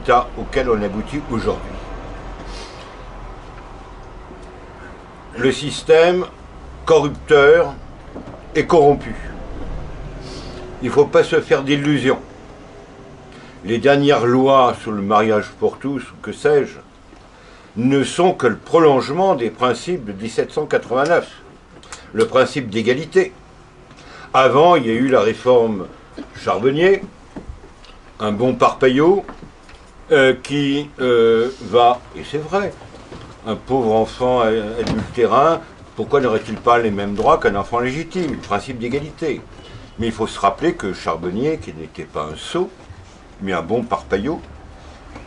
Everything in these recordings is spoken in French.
résultats auxquels on aboutit aujourd'hui. Le système corrupteur est corrompu. Il ne faut pas se faire d'illusions. Les dernières lois sur le mariage pour tous, ou que sais-je, ne sont que le prolongement des principes de 1789, le principe d'égalité. Avant, il y a eu la réforme Charbonnier, un bon parpaillot qui va, et c'est vrai, un pauvre enfant adultérin, pourquoi n'aurait-il pas les mêmes droits qu'un enfant légitime? Le principe d'égalité. Mais il faut se rappeler que Charbonnier, qui n'était pas un sot, mais un bon parpaillot,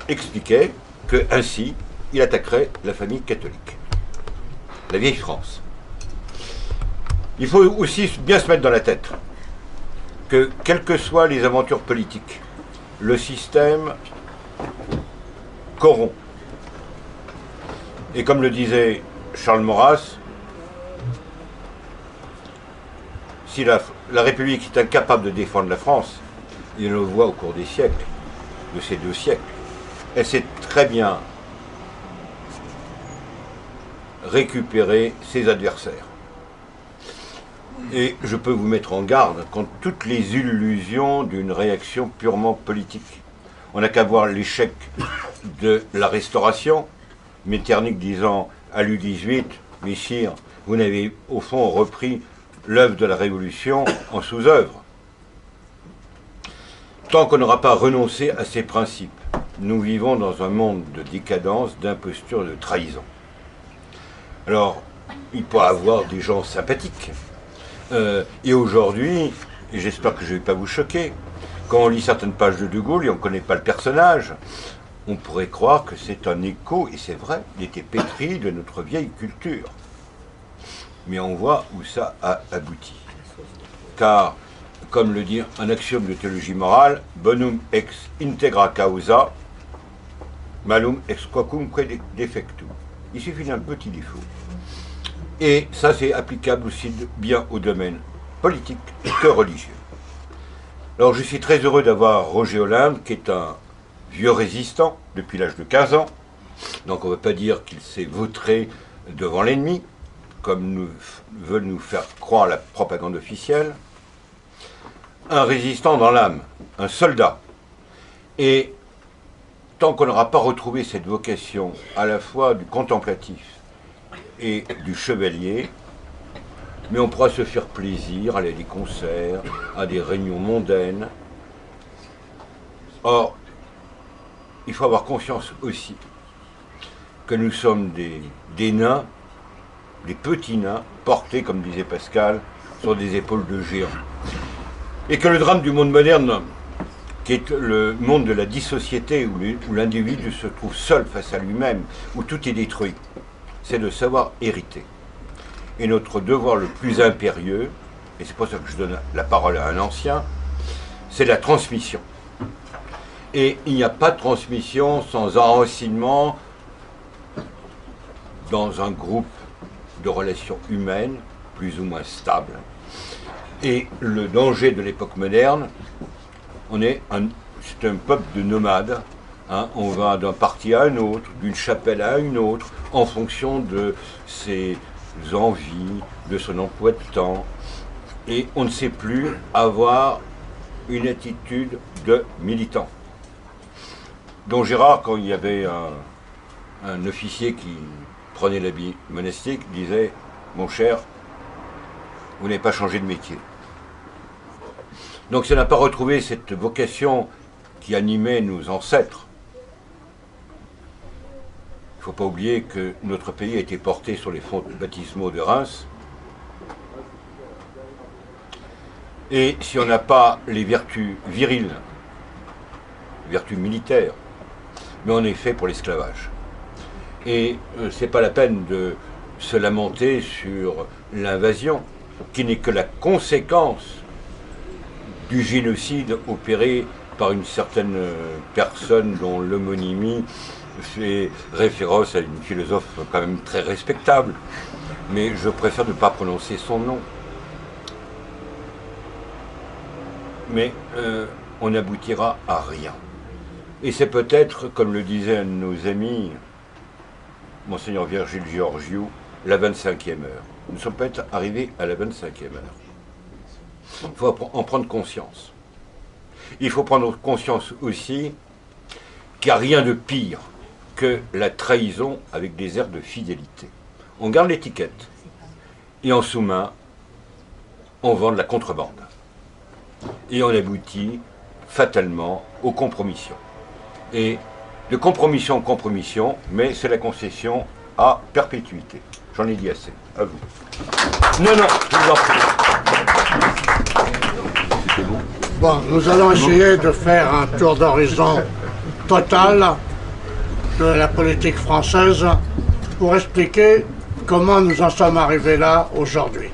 expliquait que ainsi il attaquerait la famille catholique, la vieille France. Il faut aussi bien se mettre dans la tête que, quelles que soient les aventures politiques, le système corrompt. Et comme le disait Charles Maurras, si la République est incapable de défendre la France, et on le voit au cours des siècles, de ces 2 siècles, elle sait très bien récupérer ses adversaires. Et je peux vous mettre en garde contre toutes les illusions d'une réaction purement politique. On n'a qu'à voir l'échec de la Restauration, Metternich disant à Louis XVIII, « Messire, vous n'avez au fond repris l'œuvre de la Révolution en sous-œuvre. » Tant qu'on n'aura pas renoncé à ces principes, nous vivons dans un monde de décadence, d'imposture et de trahison. Alors, il peut y avoir des gens sympathiques. Et aujourd'hui, et j'espère que je ne vais pas vous choquer, quand on lit certaines pages de De Gaulle et on ne connaît pas le personnage, on pourrait croire que c'est un écho, et c'est vrai, il était pétri de notre vieille culture. Mais on voit où ça a abouti. Car, comme le dit un axiome de théologie morale, bonum ex integra causa, malum ex quacumque defectum. Il suffit d'un petit défaut. Et ça, c'est applicable aussi bien au domaine politique que religieux. Alors, je suis très heureux d'avoir Roger Olinde, qui est un vieux résistant depuis l'âge de 15 ans. Donc, on ne va pas dire qu'il s'est vautré devant l'ennemi, comme veulent nous faire croire la propagande officielle. Un résistant dans l'âme, un soldat. Et tant qu'on n'aura pas retrouvé cette vocation à la fois du contemplatif et du chevalier, mais on pourra se faire plaisir, aller à des concerts, à des réunions mondaines. Or, il faut avoir conscience aussi que nous sommes des nains, des petits nains, portés, comme disait Pascal, sur des épaules de géants. Et que le drame du monde moderne, qui est le monde de la dissociété, où l'individu se trouve seul face à lui-même, où tout est détruit, c'est de savoir hériter. Et notre devoir le plus impérieux, et c'est pour ça que je donne la parole à un ancien, c'est la transmission. Et il n'y a pas de transmission sans enracinement dans un groupe de relations humaines, plus ou moins stables. Et le danger de l'époque moderne, c'est un peuple de nomades. Hein, on va d'un parti à un autre, d'une chapelle à une autre, en fonction de ses envies, de son emploi de temps. Et on ne sait plus avoir une attitude de militant. Don Gérard, quand il y avait un officier qui prenait l'habit monastique, disait « Mon cher, vous n'avez pas changé de métier ». Donc ça n'a pas retrouvé cette vocation qui animait nos ancêtres. Il ne faut pas oublier que notre pays a été porté sur les fonts baptismaux de Reims. Et si on n'a pas les vertus viriles, les vertus militaires, mais on est fait pour l'esclavage. Et ce n'est pas la peine de se lamenter sur l'invasion, qui n'est que la conséquence du génocide opéré par une certaine personne dont l'homonymie fait référence à une philosophe quand même très respectable, mais je préfère ne pas prononcer son nom. Mais on n'aboutira à rien. Et c'est peut-être, comme le disait un de nos amis, Monseigneur Virgile Georgiou, la 25e heure. Nous sommes peut-être arrivés à la 25e heure. Il faut en prendre conscience. Il faut prendre conscience aussi qu'il n'y a rien de pire que la trahison avec des airs de fidélité. On garde l'étiquette et en sous-main, on vend de la contrebande. Et on aboutit fatalement aux compromissions. Et de compromission en compromission, mais c'est la concession à perpétuité. J'en ai dit assez. À vous. Non, non, je vous en prie. Bon, nous allons essayer de faire un tour d'horizon total de la politique française pour expliquer comment nous en sommes arrivés là aujourd'hui.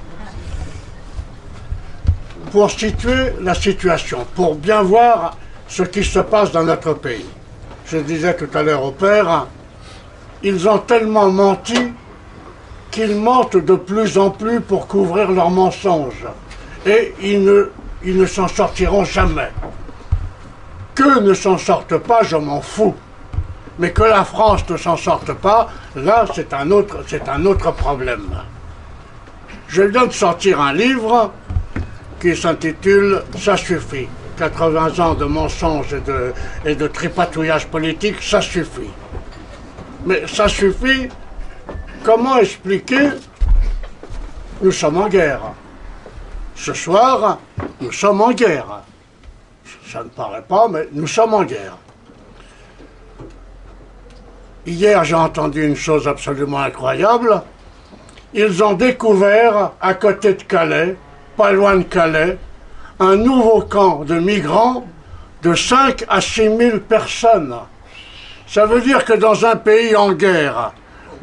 Pour situer la situation, pour bien voir ce qui se passe dans notre pays. Je disais tout à l'heure au père, ils ont tellement menti qu'ils mentent de plus en plus pour couvrir leurs mensonges. Et ils ne s'en sortiront jamais. Qu'eux ne s'en sortent pas, je m'en fous. Mais que la France ne s'en sorte pas, là, c'est un autre problème. Je viens de sortir un livre qui s'intitule « Ça suffit ». 80 ans de mensonges et de tripatouillage politique, ça suffit. Mais ça suffit, comment expliquer? Nous sommes en guerre. Ce soir, nous sommes en guerre. Ça ne paraît pas, mais nous sommes en guerre. Hier, j'ai entendu une chose absolument incroyable. Ils ont découvert, à côté de Calais, pas loin de Calais, un nouveau camp de migrants de 5 à 6 000 personnes. Ça veut dire que dans un pays en guerre,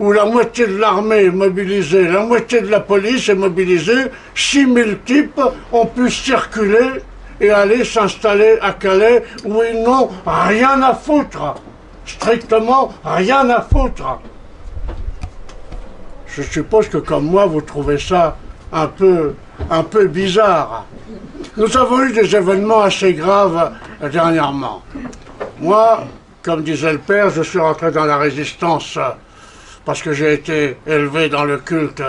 où la moitié de l'armée est mobilisée, la moitié de la police est mobilisée, 6 000 types ont pu circuler et aller s'installer à Calais, où ils n'ont rien à foutre. Strictement rien à foutre. Je suppose que comme moi, vous trouvez ça un peu bizarre. Nous avons eu des événements assez graves dernièrement. Moi, comme disait le père, je suis rentré dans la résistance parce que j'ai été élevé dans le culte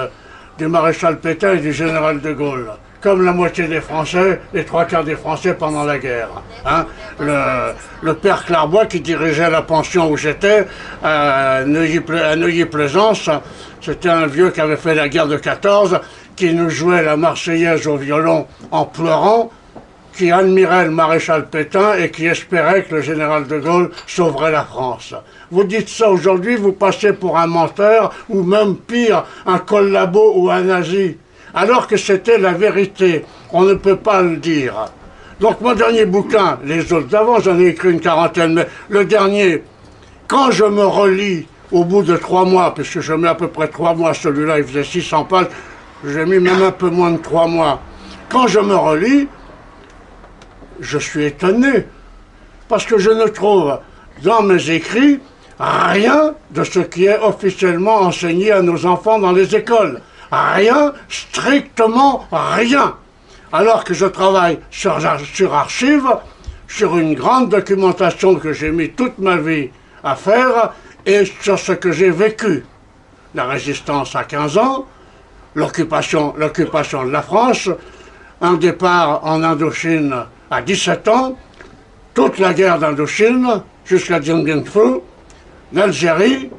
du maréchal Pétain et du général de Gaulle. Comme la moitié des Français, les 3/4 des Français pendant la guerre. Hein. Le père Clarbois, qui dirigeait la pension où j'étais, à Neuilly-Plaisance, c'était un vieux qui avait fait la guerre de 14, qui nous jouait la Marseillaise au violon en pleurant, qui admirait le maréchal Pétain et qui espérait que le général de Gaulle sauverait la France. Vous dites ça aujourd'hui, vous passez pour un menteur, ou même pire, un collabo ou un nazi. Alors que c'était la vérité, on ne peut pas le dire. Donc mon dernier bouquin, les autres d'avant, j'en ai écrit une quarantaine, mais le dernier, quand je me relis au bout de 3 mois, puisque je mets à peu près 3 mois, celui-là il faisait 600 pages, j'ai mis même un peu moins de 3 mois. Quand je me relis, je suis étonné, parce que je ne trouve dans mes écrits rien de ce qui est officiellement enseigné à nos enfants dans les écoles. Rien, strictement rien. Alors que je travaille sur Archive, sur une grande documentation que j'ai mis toute ma vie à faire, et sur ce que j'ai vécu. La résistance à 15 ans, l'occupation de la France, un départ en Indochine à 17 ans, toute la guerre d'Indochine, jusqu'à Dien Bien Phu, l'Algérie,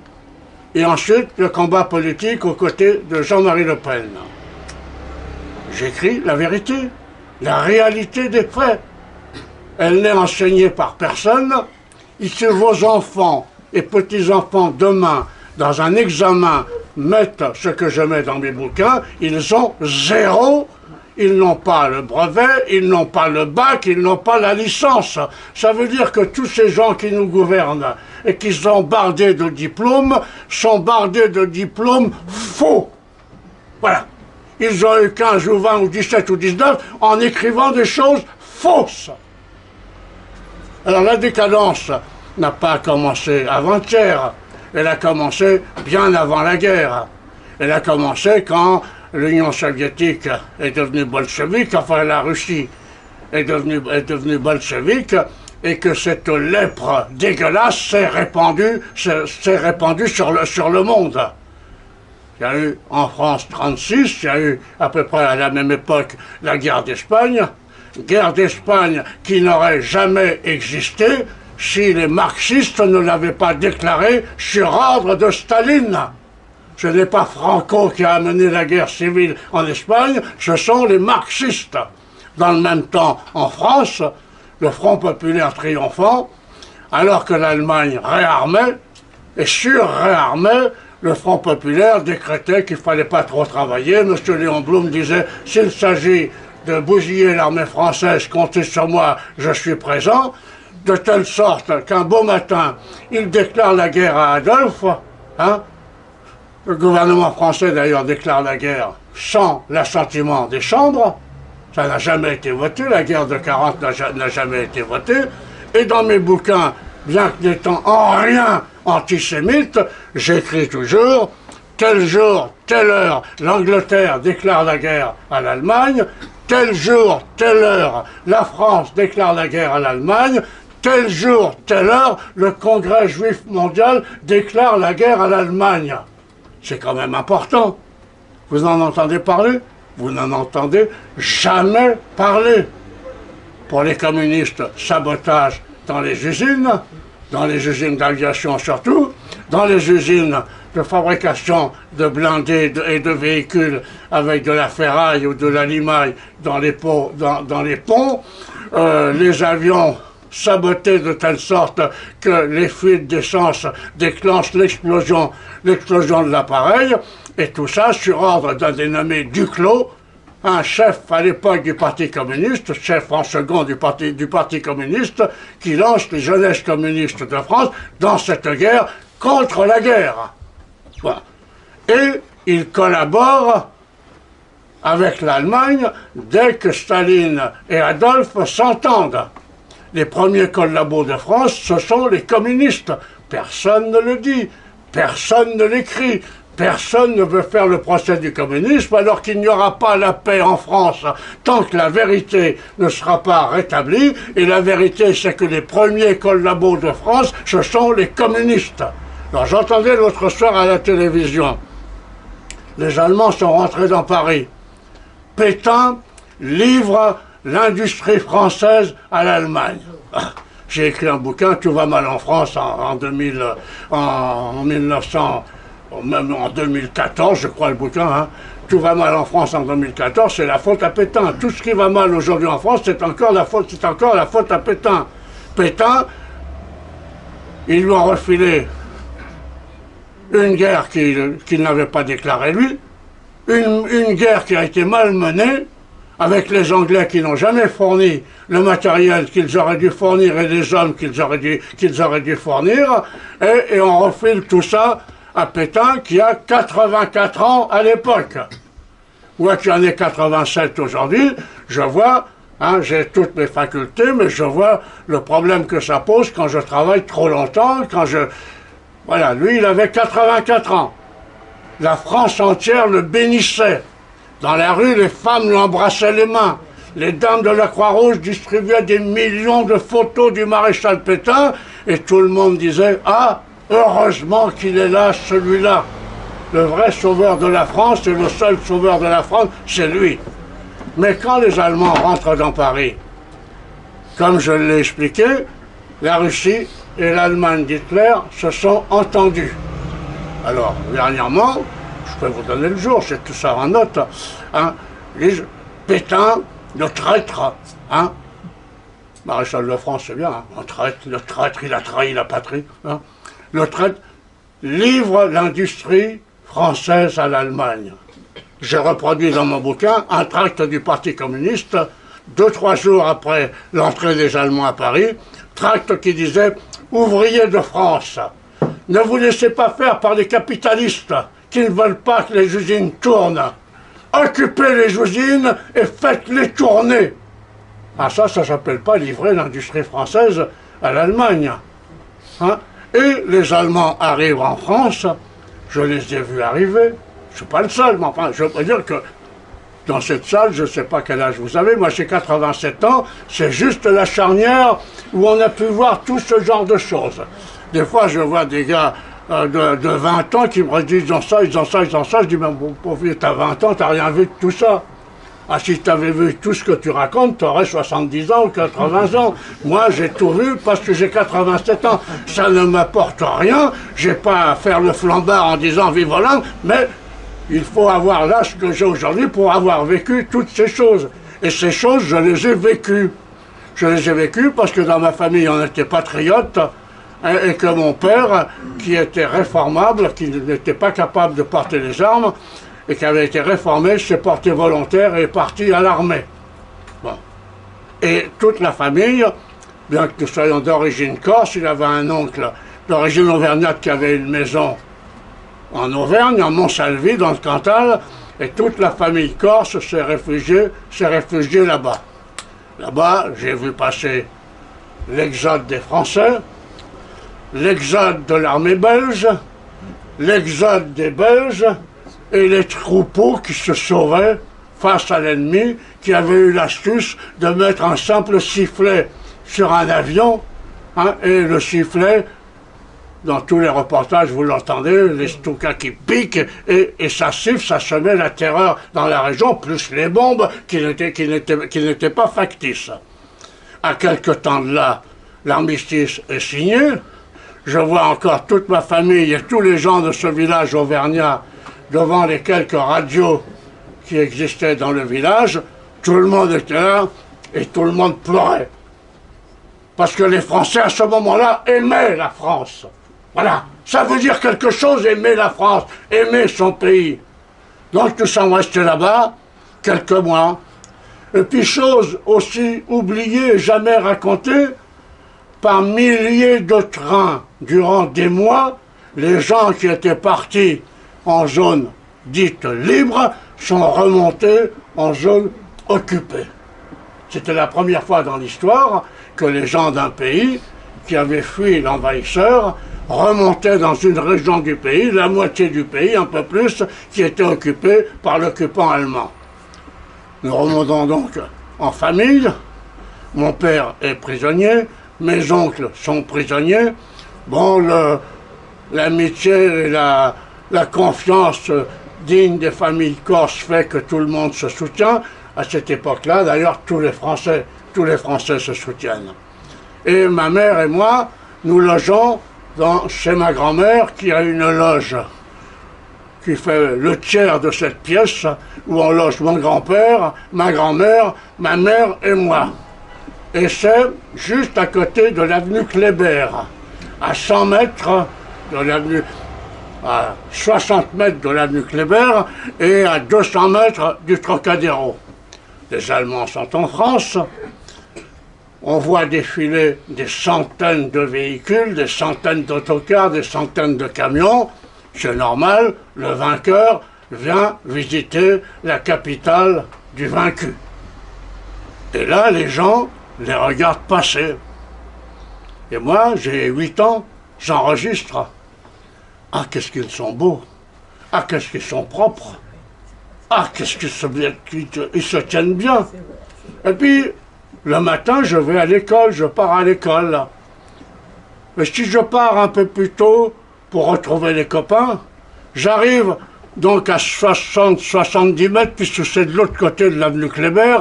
et ensuite le combat politique aux côtés de Jean-Marie Le Pen. J'écris la vérité, la réalité des faits. Elle n'est enseignée par personne. Et si vos enfants et petits-enfants demain, dans un examen, mettent ce que je mets dans mes bouquins, ils ont 0. Ils n'ont pas le brevet, ils n'ont pas le bac, ils n'ont pas la licence. Ça veut dire que tous ces gens qui nous gouvernent et qui sont bardés de diplômes, sont bardés de diplômes faux. Voilà. Ils ont eu 15 ou 20 ou 17 ou 19 en écrivant des choses fausses. Alors la décadence n'a pas commencé avant-hier, elle a commencé bien avant la guerre. Elle a commencé quand l'Union soviétique est devenue bolchevique, enfin la Russie est devenue bolchevique, et que cette lèpre dégueulasse s'est répandue sur le monde. Il y a eu en France 36, il y a eu à peu près à la même époque la guerre d'Espagne qui n'aurait jamais existé si les marxistes ne l'avaient pas déclarée sur ordre de Staline. Ce n'est pas Franco qui a amené la guerre civile en Espagne, ce sont les marxistes. Dans le même temps, en France, le Front populaire triomphant, alors que l'Allemagne réarmait, et surréarmait, le Front populaire décrétait qu'il ne fallait pas trop travailler. M. Léon Blum disait « S'il s'agit de bousiller l'armée française, comptez sur moi, je suis présent », de telle sorte qu'un beau matin, il déclare la guerre à Adolphe, hein. Le gouvernement français d'ailleurs déclare la guerre sans l'assentiment des chambres, ça n'a jamais été voté, la guerre de 40 n'a jamais été votée, et dans mes bouquins, bien que n'étant en rien antisémite, j'écris toujours, tel jour, telle heure, l'Angleterre déclare la guerre à l'Allemagne, tel jour, telle heure, la France déclare la guerre à l'Allemagne, tel jour, telle heure, le Congrès juif mondial déclare la guerre à l'Allemagne. C'est quand même important. Vous en entendez parler? Vous n'en entendez jamais parler. Pour les communistes, sabotage dans les usines d'aviation surtout, dans les usines de fabrication de blindés et de véhicules avec de la ferraille ou de la limaille dans les ponts, les avions sabotés de telle sorte que les fuites d'essence déclenchent l'explosion de l'appareil, et tout ça sur ordre d'un dénommé Duclos, un chef à l'époque du Parti communiste, chef en second du Parti communiste, qui lance les jeunesses communistes de France dans cette guerre contre la guerre. Voilà. Et il collabore avec l'Allemagne dès que Staline et Adolphe s'entendent. Les premiers collabos de France, ce sont les communistes. Personne ne le dit, personne ne l'écrit, personne ne veut faire le procès du communisme alors qu'il n'y aura pas la paix en France tant que la vérité ne sera pas rétablie. Et la vérité, c'est que les premiers collabos de France, ce sont les communistes. Alors j'entendais l'autre soir à la télévision, les Allemands sont rentrés dans Paris. Pétain livre l'industrie française à l'Allemagne. J'ai écrit un bouquin, Tout va mal en France, en 2014, je crois le bouquin, hein. Tout va mal en France en 2014, c'est la faute à Pétain. Tout ce qui va mal aujourd'hui en France, c'est encore la faute à Pétain. Pétain, ils lui ont refilé une guerre qu'il n'avait pas déclarée lui, une guerre qui a été mal menée, avec les Anglais qui n'ont jamais fourni le matériel qu'ils auraient dû fournir et les hommes qu'ils auraient dû fournir, et on refile tout ça à Pétain qui a 84 ans à l'époque. Moi qui en ai 87 aujourd'hui, je vois, hein, j'ai toutes mes facultés, mais je vois le problème que ça pose quand je travaille trop longtemps, Voilà, lui il avait 84 ans. La France entière le bénissait. Dans la rue, les femmes lui embrassaient les mains. Les dames de la Croix-Rouge distribuaient des millions de photos du maréchal Pétain, et tout le monde disait « Ah, heureusement qu'il est là, celui-là. Le vrai sauveur de la France, et le seul sauveur de la France, c'est lui. » Mais quand les Allemands rentrent dans Paris, comme je l'ai expliqué, la Russie et l'Allemagne d'Hitler se sont entendus. Alors, dernièrement, je peux vous donner le jour, c'est tout ça en note, hein, Pétain, le traître, hein, maréchal de France, c'est bien, hein, le traître, il a trahi la patrie, hein, le traître livre l'industrie française à l'Allemagne. J'ai reproduit dans mon bouquin un tract du Parti communiste, 2-3 jours après l'entrée des Allemands à Paris, tract qui disait « Ouvriers de France, ne vous laissez pas faire par les capitalistes qui ne veulent pas que les usines tournent. Occupez les usines et faites-les tourner. » Ah ça s'appelle pas livrer l'industrie française à l'Allemagne. Hein? Et les Allemands arrivent en France, je les ai vus arriver, je ne suis pas le seul, mais enfin, je peux dire que dans cette salle, je ne sais pas quel âge vous avez, moi j'ai 87 ans, c'est juste la charnière où on a pu voir tout ce genre de choses. Des fois, je vois des gars de 20 ans qui me disent ils ont ça, ils ont ça, ils ont ça. Je dis, mais bon, pauvre vieux, t'as 20 ans, t'as rien vu de tout ça. Ah, si tu avais vu tout ce que tu racontes, tu aurais 70 ans ou 80 ans. Moi, j'ai tout vu parce que j'ai 87 ans. Ça ne m'apporte rien. J'ai pas à faire le flambard en disant vive Hollande, mais il faut avoir l'âge que j'ai aujourd'hui pour avoir vécu toutes ces choses. Et ces choses, je les ai vécues. Je les ai vécues parce que dans ma famille, on était patriotes. Et que mon père, qui était réformable, qui n'était pas capable de porter les armes, et qui avait été réformé, s'est porté volontaire et est parti à l'armée. Bon. Et toute la famille, bien que nous soyons d'origine corse, il avait un oncle d'origine auvergnate qui avait une maison en Auvergne, en Montsalvi, dans le Cantal, et toute la famille corse s'est réfugiée là-bas. Là-bas, j'ai vu passer l'exode des Français, l'exode de l'armée belge, l'exode des Belges et les troupeaux qui se sauvaient face à l'ennemi, qui avait eu l'astuce de mettre un simple sifflet sur un avion, hein, et le sifflet, dans tous les reportages, vous l'entendez, les Stukas qui piquent, et ça siffle, ça se met la terreur dans la région, plus les bombes qui n'étaient pas factices. À quelque temps de là, l'armistice est signé. Je vois encore toute ma famille et tous les gens de ce village auvergnat devant les quelques radios qui existaient dans le village. Tout le monde était là et tout le monde pleurait. Parce que les Français, à ce moment-là, aimaient la France. Voilà, ça veut dire quelque chose, aimer la France, aimer son pays. Donc nous sommes restés là-bas quelques mois. Et puis chose aussi oubliée et jamais racontée, par milliers de trains, durant des mois, les gens qui étaient partis en zone dite libre sont remontés en zone occupée. C'était la première fois dans l'histoire que les gens d'un pays qui avaient fui l'envahisseur remontaient dans une région du pays, la moitié du pays, un peu plus, qui était occupée par l'occupant allemand. Nous remontons donc en famille. Mon père est prisonnier, mes oncles sont prisonniers. Bon, l'amitié et la confiance digne des familles corses fait que tout le monde se soutient. À cette époque-là, d'ailleurs, tous les Français se soutiennent. Et ma mère et moi, nous logeons chez ma grand-mère qui a une loge qui fait le tiers de cette pièce où on loge mon grand-père, ma grand-mère, ma mère et moi. Et c'est juste à côté de l'avenue Kléber, à 100 mètres de l'avenue, à 60 mètres de l'avenue Kléber et à 200 mètres du Trocadéro. Les Allemands sont en France. On voit défiler des centaines de véhicules, des centaines d'autocars, des centaines de camions. C'est normal, le vainqueur vient visiter la capitale du vaincu. Et là, les gens les regardent passer. Et moi, j'ai 8 ans, j'enregistre. Ah, qu'est-ce qu'ils sont beaux! Ah, qu'est-ce qu'ils sont propres! Ah, qu'est-ce qu'ils se tiennent bien! Et puis, le matin, je vais à l'école, je pars à l'école. Mais si je pars un peu plus tôt pour retrouver les copains, j'arrive donc à 60-70 mètres, puisque c'est de l'autre côté de l'avenue Kléber.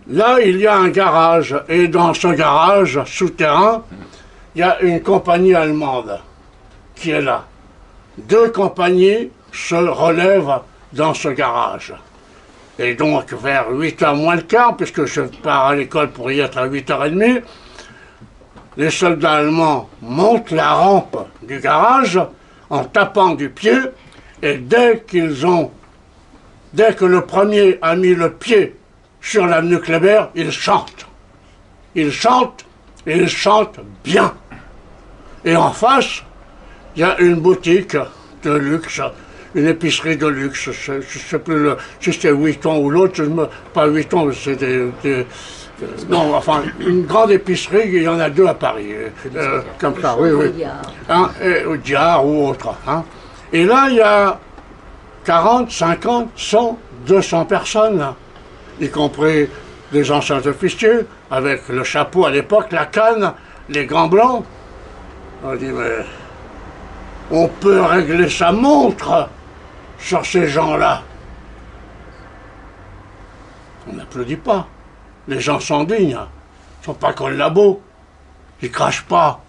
Là, il y a un garage, et dans ce garage souterrain, il y a une compagnie allemande qui est là. 2 compagnies se relèvent dans ce garage. Et donc, vers 8h moins le quart, puisque je pars à l'école pour y être à 8h30, les soldats allemands montent la rampe du garage en tapant du pied, et dès que le premier a mis le pied sur l'avenue Kléber, ils chantent. Ils chantent, et ils chantent bien. Et en face, il y a une boutique de luxe, une épicerie de luxe, je ne sais plus si c'est Vuitton ou l'autre, pas Vuitton, c'est non, enfin, une grande épicerie, il y en a 2 à Paris, comme ça, oui, oui. Hein, ou Diard ou autre. Hein. Et là, il y a 40, 50, 100, 200 personnes, y compris des anciens officiers, avec le chapeau à l'époque, la canne, les gants blancs. On dit, mais on peut régler sa montre sur ces gens-là. On n'applaudit pas. Les gens sont dignes, ils ne sont pas collabos, ils ne crachent pas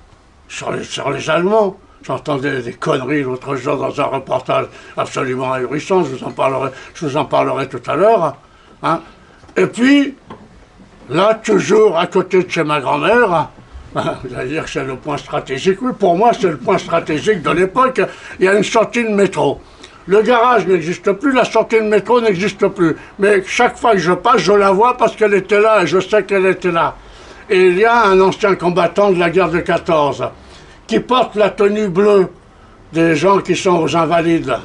sur les Allemands. J'entendais des conneries l'autre jour dans un reportage absolument ahurissant, je vous en parlerai tout à l'heure. Hein. Et puis, là, toujours à côté de chez ma grand-mère, vous allez dire que c'est le point stratégique. Oui, pour moi, c'est le point stratégique de l'époque. Il y a une sortie de métro. Le garage n'existe plus, la sortie de métro n'existe plus. Mais chaque fois que je passe, je la vois parce qu'elle était là et je sais qu'elle était là. Et il y a un ancien combattant de la guerre de 14 qui porte la tenue bleue des gens qui sont aux Invalides.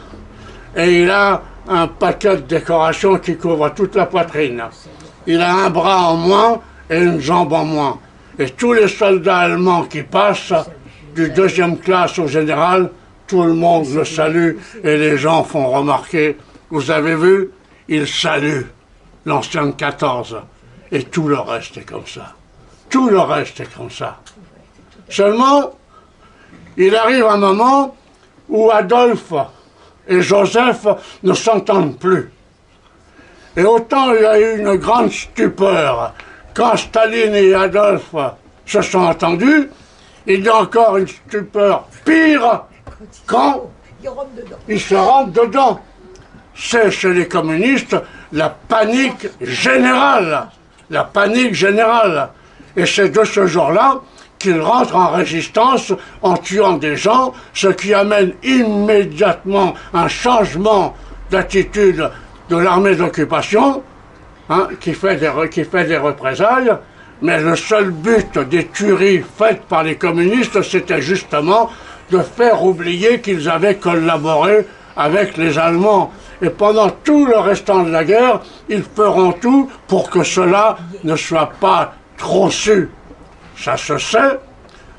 Et il a un paquet de décorations qui couvre toute la poitrine. Il a un bras en moins et une jambe en moins. Et tous les soldats allemands qui passent, du deuxième classe au général, tout le monde le salue et les gens font remarquer, vous avez vu, il salue l'ancien 14. Et tout le reste est comme ça. Tout le reste est comme ça. Seulement, il arrive un moment où Adolphe et Joseph ne s'entendent plus. Et autant il y a eu une grande stupeur quand Staline et Adolphe se sont entendus, il y a encore une stupeur pire quand ils se rentrent dedans. C'est chez les communistes la panique générale. La panique générale. Et c'est de ce jour-là qu'ils rentrent en résistance en tuant des gens, ce qui amène immédiatement un changement d'attitude de l'armée d'occupation, hein, qui fait des représailles, mais le seul but des tueries faites par les communistes, c'était justement de faire oublier qu'ils avaient collaboré avec les Allemands. Et pendant tout le restant de la guerre, ils feront tout pour que cela ne soit pas trop su. Ça se sait,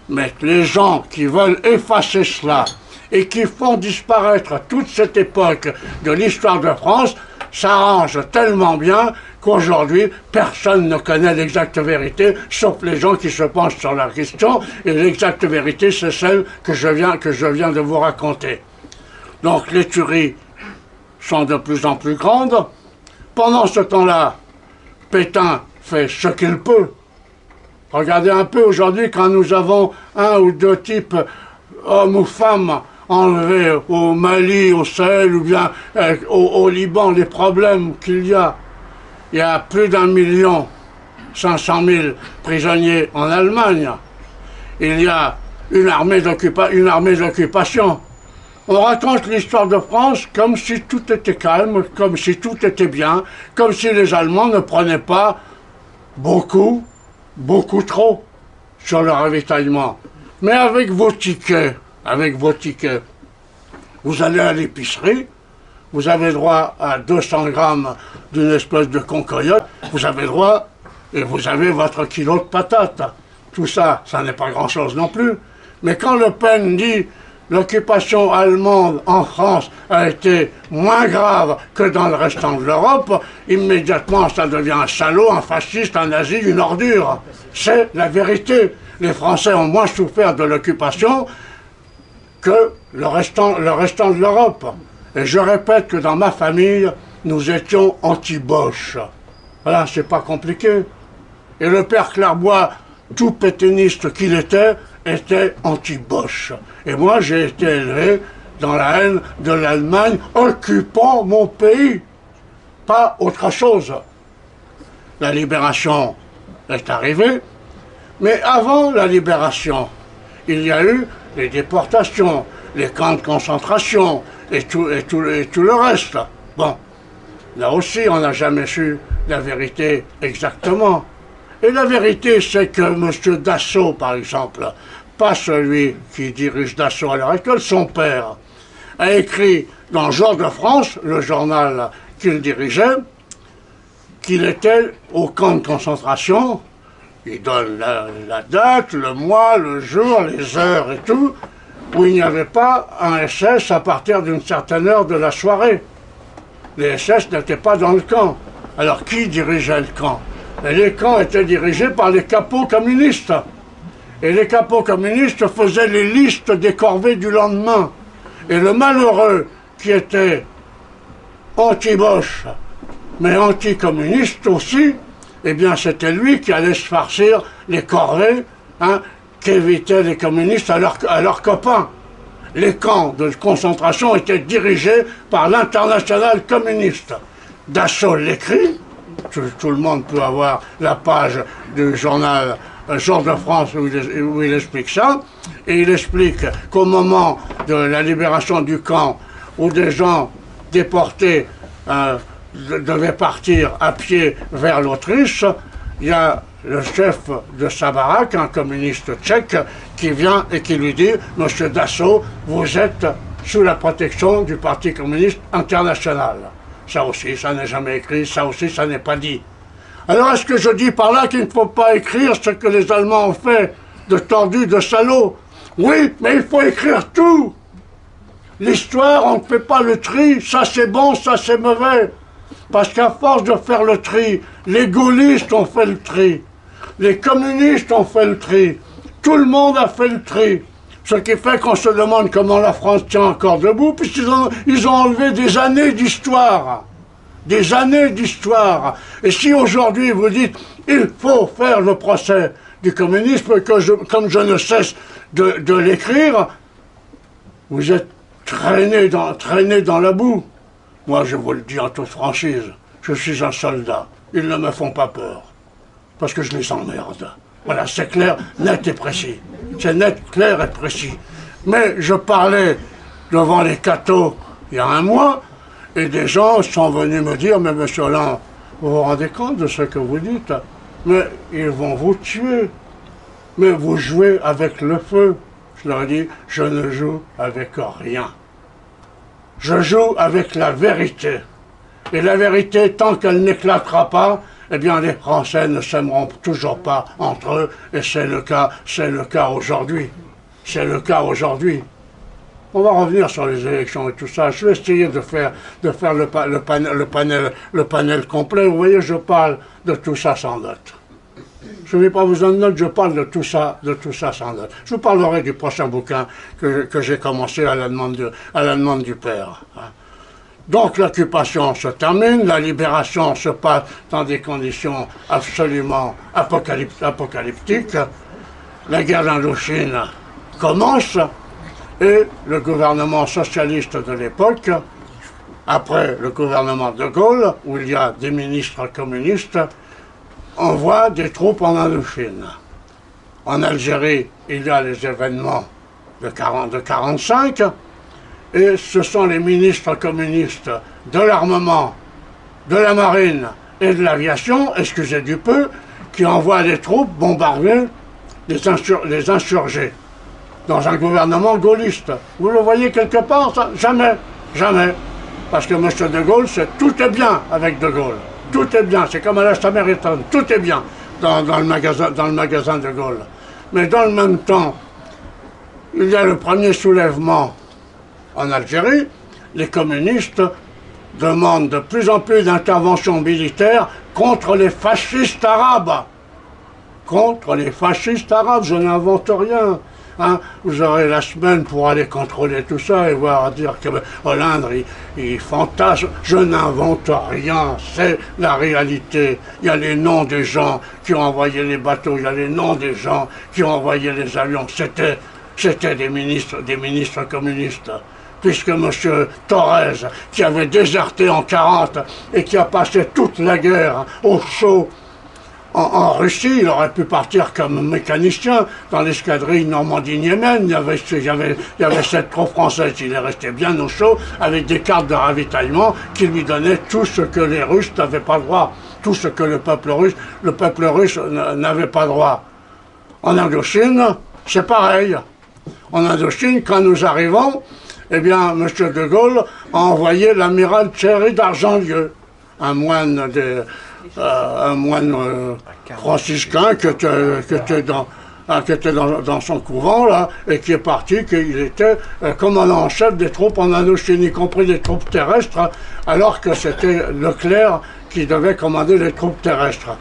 mais les gens qui veulent effacer cela et qui font disparaître toute cette époque de l'histoire de France s'arrangent tellement bien qu'aujourd'hui, personne ne connaît l'exacte vérité, sauf les gens qui se penchent sur la question, et l'exacte vérité, c'est celle que je viens de vous raconter. Donc les tueries sont de plus en plus grandes. Pendant ce temps-là, Pétain fait ce qu'il peut. Regardez un peu aujourd'hui quand nous avons un ou deux types, hommes ou femmes, enlevés au Mali, au Sahel ou bien au Liban, les problèmes qu'il y a. Il y a plus d'1,5 million prisonniers en Allemagne. Il y a une armée d'occupation. On raconte l'histoire de France comme si tout était calme, comme si tout était bien, comme si les Allemands ne prenaient pas beaucoup trop sur le ravitaillement. Mais avec vos tickets, vous allez à l'épicerie, vous avez droit à 200 grammes d'une espèce de concoyote, vous avez droit, et vous avez votre kilo de patates. Tout ça, ça n'est pas grand-chose non plus. Mais quand Le Pen dit l'occupation allemande en France a été moins grave que dans le restant de l'Europe, immédiatement ça devient un salaud, un fasciste, un nazi, une ordure. C'est la vérité. Les Français ont moins souffert de l'occupation que le restant de l'Europe. Et je répète que dans ma famille, nous étions anti-Bosch. Voilà, c'est pas compliqué. Et le père Clairbois, tout pétainiste qu'il était anti-Bosch. Et moi, j'ai été élevé dans la haine de l'Allemagne occupant mon pays. Pas autre chose. La libération est arrivée, mais avant la libération, il y a eu les déportations, les camps de concentration et tout le reste. Bon, là aussi, on n'a jamais su la vérité exactement. Et la vérité, c'est que M. Dassault, par exemple, pas celui qui dirige Dassault à l'heure actuelle, son père, a écrit dans le Jour de France, le journal qu'il dirigeait, qu'il était au camp de concentration. Il donne la date, le mois, le jour, les heures et tout, où il n'y avait pas un SS à partir d'une certaine heure de la soirée. les SS n'étaient pas dans le camp. Alors qui dirigeait le camp? Et les camps étaient dirigés par les capots communistes. Et les capots communistes faisaient les listes des corvées du lendemain. Et le malheureux qui était anti-Boche, mais anti-communiste aussi, eh bien c'était lui qui allait se farcir les corvées, hein, qu'évitaient les communistes à leurs copains. Les camps de concentration étaient dirigés par l'internationale communiste. Dassault l'écrit, tout le monde peut avoir la page du journal Jour de France où il explique ça, et il explique qu'au moment de la libération du camp, où des gens déportés devaient partir à pied vers l'Autriche, il y a le chef de sa baraque, un communiste tchèque, qui vient et qui lui dit « Monsieur Dassault, vous êtes sous la protection du Parti communiste international ». Ça aussi, ça n'est jamais écrit, ça aussi, ça n'est pas dit. Alors est-ce que je dis par là qu'il ne faut pas écrire ce que les Allemands ont fait de tordus, de salauds? Oui, mais il faut écrire tout. L'histoire, on ne fait pas le tri, ça c'est bon, ça c'est mauvais. Parce qu'à force de faire le tri, les gaullistes ont fait le tri, les communistes ont fait le tri, tout le monde a fait le tri. Ce qui fait qu'on se demande comment la France tient encore debout, puisqu'ils ont enlevé des années d'histoire. Des années d'histoire. Et si aujourd'hui vous dites il faut faire le procès du communisme, comme je ne cesse de l'écrire, vous êtes traîné dans la boue. Moi je vous le dis en toute franchise, je suis un soldat. Ils ne me font pas peur. Parce que je les emmerde. Voilà, c'est clair, net et précis. C'est net, clair et précis. Mais je parlais devant les cathos il y a un mois, et des gens sont venus me dire « Mais monsieur Hollande, vous vous rendez compte de ce que vous dites? Mais ils vont vous tuer. Mais vous jouez avec le feu. » Je leur ai dit « Je ne joue avec rien. Je joue avec la vérité. Et la vérité, tant qu'elle n'éclatera pas, eh bien les Français ne s'aimeront toujours pas entre eux, et c'est le cas aujourd'hui. C'est le cas aujourd'hui. On va revenir sur les élections et tout ça. Je vais essayer de faire le panel complet. Vous voyez, je parle de tout ça sans note. Je ne vais pas vous en note, je parle de tout ça sans note. Je vous parlerai du prochain bouquin que j'ai commencé à la demande du père. Donc l'occupation se termine, la libération se passe dans des conditions absolument apocalyptiques. La guerre d'Indochine commence et le gouvernement socialiste de l'époque, après le gouvernement de Gaulle, où il y a des ministres communistes, envoie des troupes en Indochine. En Algérie, il y a les événements de 1945, et ce sont les ministres communistes de l'armement, de la marine et de l'aviation, excusez du peu, qui envoient des troupes bombarder les insurgés dans un gouvernement gaulliste. Vous le voyez quelque part, ça? Jamais, jamais. Parce que M. de Gaulle, tout est bien avec de Gaulle. Tout est bien, c'est comme à la Samaritan, tout est bien dans le magasin de Gaulle. Mais dans le même temps, il y a le premier soulèvement en Algérie. Les communistes demandent de plus en plus d'interventions militaires contre les fascistes arabes. Contre les fascistes arabes, je n'invente rien. Hein, vous aurez la semaine pour aller contrôler tout ça et voir dire que Hollande, il fantasme. Je n'invente rien, c'est la réalité. Il y a les noms des gens qui ont envoyé les bateaux, il y a les noms des gens qui ont envoyé les avions. C'était des ministres communistes. Puisque M. Thorez, qui avait déserté en 1940 et qui a passé toute la guerre au chaud, en Russie, il aurait pu partir comme mécanicien dans l'escadrille Normandie-Niemen. Il y avait 7 troupes françaises. Il est resté bien au chaud avec des cartes de ravitaillement qui lui donnaient tout ce que les Russes n'avaient pas droit, tout ce que le peuple russe n'avait pas droit. En Indochine, c'est pareil. En Indochine, quand nous arrivons, eh bien, M. de Gaulle a envoyé l'amiral Thierry d'Argentlieu, un moine franciscain qui était qui était dans son couvent, là, et qui est parti, qu'il était commandant en chef des troupes en Indochine, y compris des troupes terrestres, alors que c'était Leclerc qui devait commander les troupes terrestres.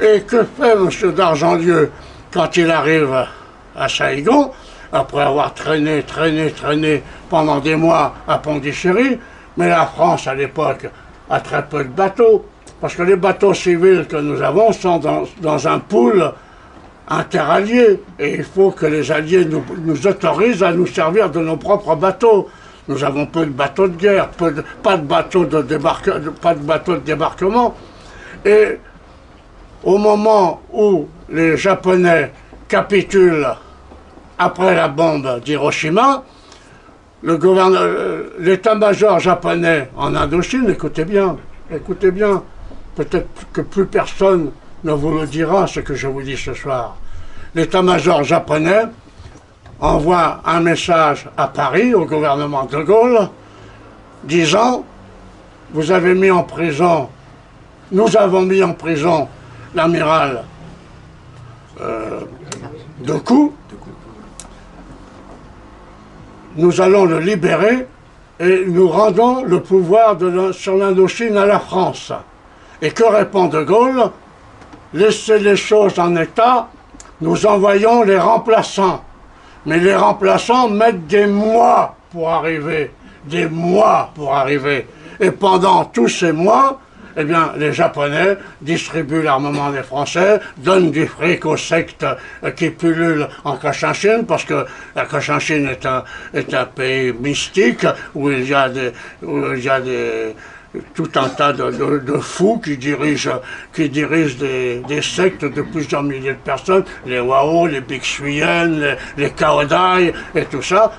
Et que fait M. d'Argentlieu quand il arrive à Saïgon, après avoir traîné pendant des mois à Pondichéry? Mais la France, à l'époque, a très peu de bateaux, parce que les bateaux civils que nous avons sont dans un pool interalliés, et il faut que les alliés nous autorisent à nous servir de nos propres bateaux. Nous avons peu de bateaux de guerre, pas de bateaux de débarquement. Et au moment où les Japonais capitulent après la bombe d'Hiroshima, l'état-major japonais en Indochine, écoutez bien, peut-être que plus personne ne vous le dira ce que je vous dis ce soir. L'état-major japonais envoie un message à Paris, au gouvernement de Gaulle, disant « Vous avez mis en prison, nous avons mis en prison l'amiral Decoux, nous allons le libérer et nous rendons le pouvoir sur l'Indochine à la France. » Et que répond de Gaulle? Laissez les choses en état, nous envoyons les remplaçants. Mais les remplaçants mettent des mois pour arriver. Des mois pour arriver. Et pendant tous ces mois, eh bien, les Japonais distribuent l'armement des Français, donnent du fric aux sectes qui pullulent en Cochinchine, parce que la Cochinchine est un pays mystique où il y a tout un tas de fous qui dirigent des sectes de plusieurs milliers de personnes, les Wao, les Bixuyen, les Kaodai, et tout ça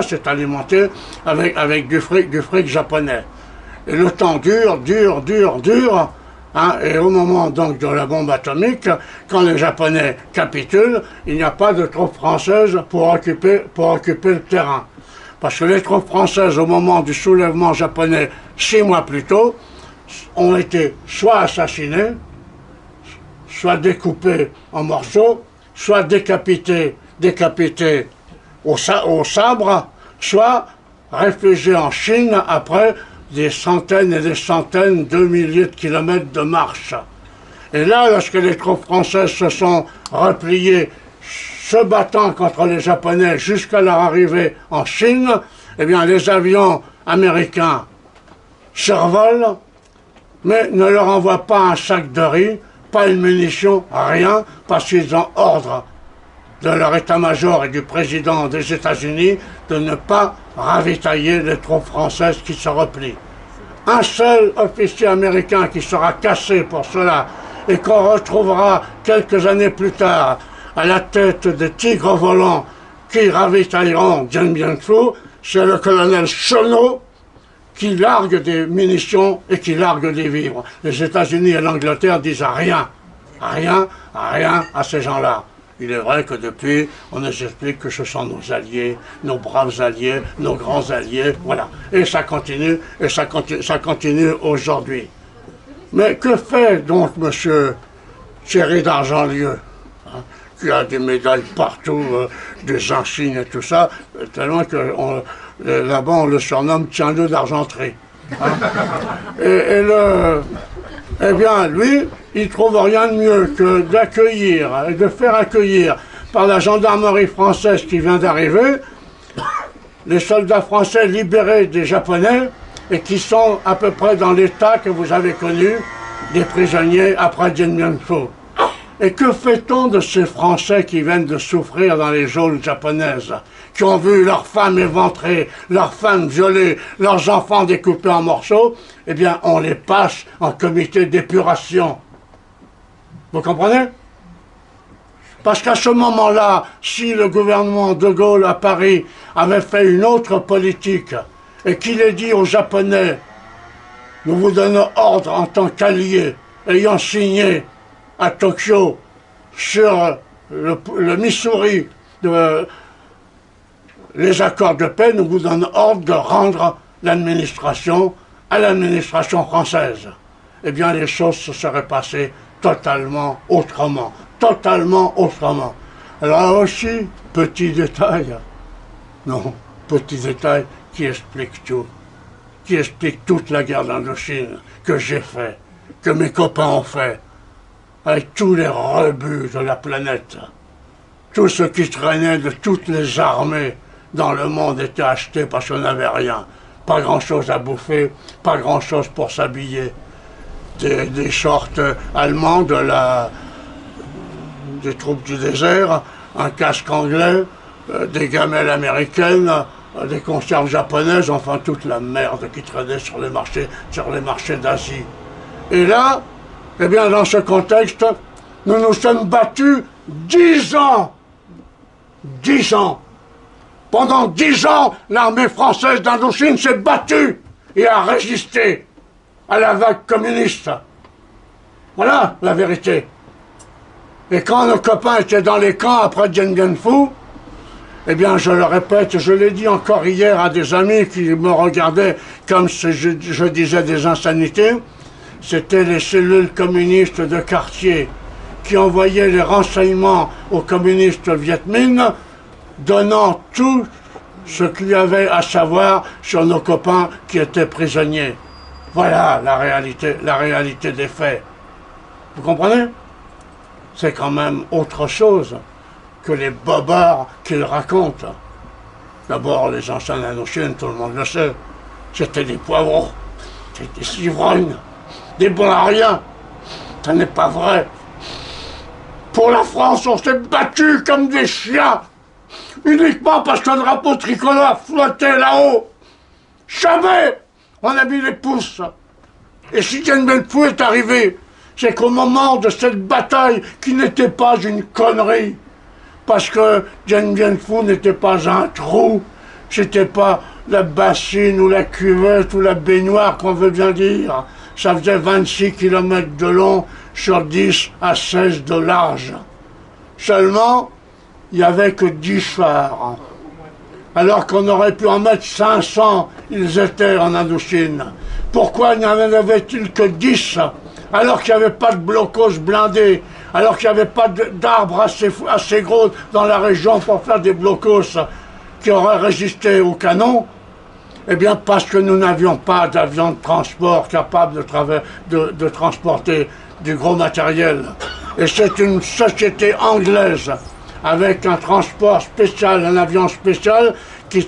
c'est alimenté avec du fric japonais. Et le temps dure, hein, et au moment donc de la bombe atomique, quand les Japonais capitulent, il n'y a pas de troupes françaises pour occuper le terrain. Parce que les troupes françaises, au moment du soulèvement japonais, 6 mois plus tôt, ont été soit assassinées, soit découpées en morceaux, soit décapitées au sabre, soit réfugiées en Chine après des centaines et des centaines de milliers de kilomètres de marche. Et là, lorsque les troupes françaises se sont repliées, se battant contre les Japonais jusqu'à leur arrivée en Chine, eh bien les avions américains survolent, mais ne leur envoient pas un sac de riz, pas une munition, rien, parce qu'ils ont ordre de leur état-major et du président des États-Unis de ne pas ravitailler les troupes françaises qui se replient. Un seul officier américain qui sera cassé pour cela et qu'on retrouvera quelques années plus tard à la tête des tigres volants qui ravitailleront Dien Bien Phu, c'est le colonel Chono qui largue des munitions et qui largue des vivres. Les États-Unis et l'Angleterre disent rien à ces gens-là. Il est vrai que depuis, on nous explique que ce sont nos alliés, nos braves alliés, nos grands alliés, voilà. Et ça continue aujourd'hui. Mais que fait donc M. Thierry d'Argentlieu, hein, qui a des médailles partout, des insignes et tout ça, tellement que là-bas on le surnomme Tiens-le d'Argenterie. Hein. Eh bien, lui, il trouve rien de mieux que d'accueillir et de faire accueillir par la gendarmerie française qui vient d'arriver les soldats français libérés des Japonais et qui sont à peu près dans l'état que vous avez connu des prisonniers après Dien Bien Phu. Et que fait-on de ces Français qui viennent de souffrir dans les geôles japonaises, qui ont vu leurs femmes éventrées, leurs femmes violées, leurs enfants découpés en morceaux? Eh bien, on les passe en comité d'épuration. Vous comprenez? Parce qu'à ce moment-là, si le gouvernement de Gaulle à Paris avait fait une autre politique et qu'il ait dit aux Japonais « Nous vous donnons ordre en tant qu'alliés, ayant signé à Tokyo sur le Missouri les accords de paix, nous vous donnons ordre de rendre l'administration à l'administration française. » Eh bien, les choses se seraient passées totalement autrement. Alors aussi, petit détail, non, petit détail qui explique tout, qui explique toute la guerre d'Indochine que j'ai fait, que mes copains ont fait, avec tous les rebuts de la planète. Tout ce qui traînait de toutes les armées dans le monde était acheté parce qu'on n'avait rien. Pas grand-chose à bouffer, pas grand-chose pour s'habiller. Des shorts allemands des troupes du désert, un casque anglais, des gamelles américaines, des conserves japonaises, enfin toute la merde qui traînait sur les marchés d'Asie. Et là, eh bien dans ce contexte, nous nous sommes battus 10 ans. 10 ans. Pendant 10 ans, l'armée française d'Indochine s'est battue et a résisté à la vague communiste. Voilà la vérité. Et quand nos copains étaient dans les camps après Dien Bien Phu, eh bien je le répète, je l'ai dit encore hier à des amis qui me regardaient comme si je disais des insanités, c'était les cellules communistes de quartier qui envoyaient les renseignements aux communistes Viet Minh, donnant tout ce qu'il y avait à savoir sur nos copains qui étaient prisonniers. Voilà la réalité des faits. Vous comprenez? C'est quand même autre chose que les bobards qu'ils racontent. D'abord, les anciens Indochines, tout le monde le sait, c'était des poivrons, c'était des civrognes, des bons à rien. Ça n'est pas vrai. Pour la France, on s'est battus comme des chiens, uniquement parce qu'un drapeau tricolore flottait là-haut. Jamais on a mis les pouces. Et si Dien Bien Phu est arrivé, c'est qu'au moment de cette bataille, qui n'était pas une connerie, parce que Dien Bien Phu n'était pas un trou, c'était pas la bassine ou la cuvette ou la baignoire qu'on veut bien dire. Ça faisait 26 km de long sur 10 à 16 de large. Seulement, il n'y avait que 10 phares. Alors qu'on aurait pu en mettre 500, ils étaient en Indochine. Pourquoi n'y en avait-il que 10 alors qu'il n'y avait pas de blocos blindés, alors qu'il n'y avait pas d'arbres assez gros dans la région pour faire des blocos qui auraient résisté au canon? Eh bien parce que nous n'avions pas d'avion de transport capable de transporter du gros matériel. Et c'est une société anglaise avec un transport spécial, un avion spécial qui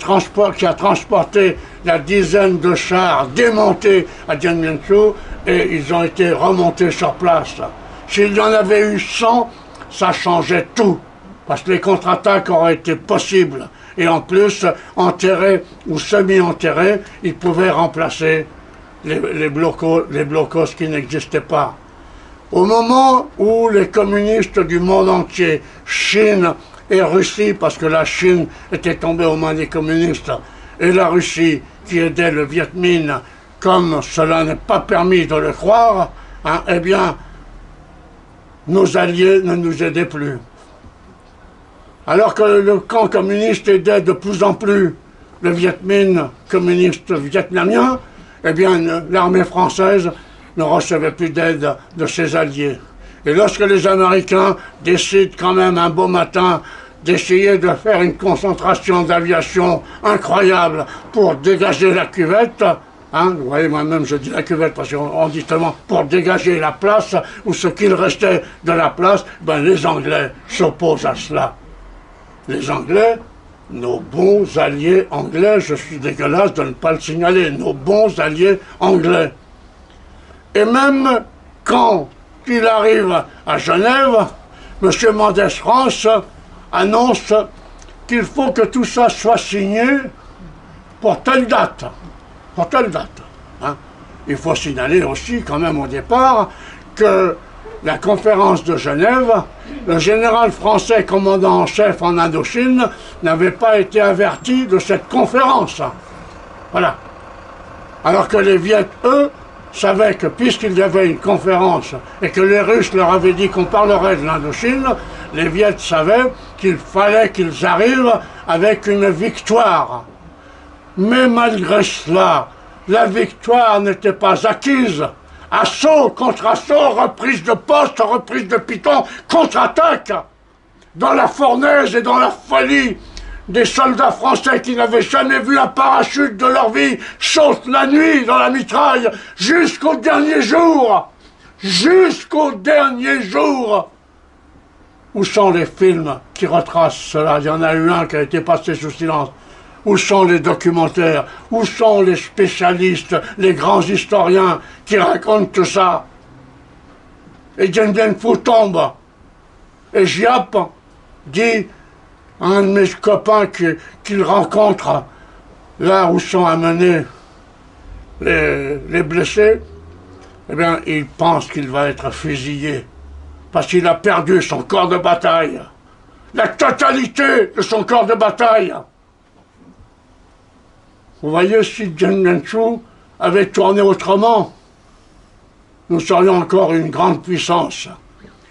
a transporté la dizaine de chars démontés à Dien Bien Phu et ils ont été remontés sur place. S'il y en avait eu 100, ça changeait tout, parce que les contre-attaques auraient été possibles. Et en plus, enterrés ou semi-enterrés, ils pouvaient remplacer les blocos qui n'existaient pas. Au moment où les communistes du monde entier, Chine et Russie, parce que la Chine était tombée aux mains des communistes, et la Russie qui aidait le Viet Minh, comme cela n'est pas permis de le croire, hein, eh bien, nos alliés ne nous aidaient plus. Alors que le camp communiste aidait de plus en plus le Viet Minh communiste vietnamien, eh bien, l'armée française ne recevait plus d'aide de ses alliés. Et lorsque les Américains décident quand même un beau matin d'essayer de faire une concentration d'aviation incroyable pour dégager la cuvette, hein, vous voyez, moi-même je dis la cuvette parce qu'on dit tellement pour dégager la place, ou ce qu'il restait de la place, ben les Anglais s'opposent à cela. Les Anglais, nos bons alliés anglais, je suis dégueulasse de ne pas le signaler, nos bons alliés anglais. Et même quand il arrive à Genève, M. Mendès France annonce qu'il faut que tout ça soit signé pour telle date. Pour telle date. Hein. Il faut signaler aussi quand même au départ que la conférence de Genève, le général français commandant en chef en Indochine n'avait pas été averti de cette conférence. Voilà. Alors que les Viet, eux, savaient que puisqu'il y avait une conférence et que les Russes leur avaient dit qu'on parlerait de l'Indochine, les Viet savaient qu'il fallait qu'ils arrivent avec une victoire. Mais malgré cela, la victoire n'était pas acquise. Assaut contre assaut, reprise de poste, reprise de piton, contre-attaque. dans la fournaise et dans la folie. Des soldats français qui n'avaient jamais vu un parachute de leur vie sautent la nuit dans la mitraille jusqu'au dernier jour. Jusqu'au dernier jour. Où sont les films qui retracent cela? Il y en a eu un qui a été passé sous silence. Où sont les documentaires? Où sont les spécialistes, les grands historiens qui racontent tout ça? Et Dien Bien Phu tombe. Et Giap dit à un de mes copains qu'il rencontre là où sont amenés les blessés, eh bien, il pense qu'il va être fusillé parce qu'il a perdu son corps de bataille. La totalité de son corps de bataille. Vous voyez, si Dien Bien Phu avait tourné autrement, nous serions encore une grande puissance.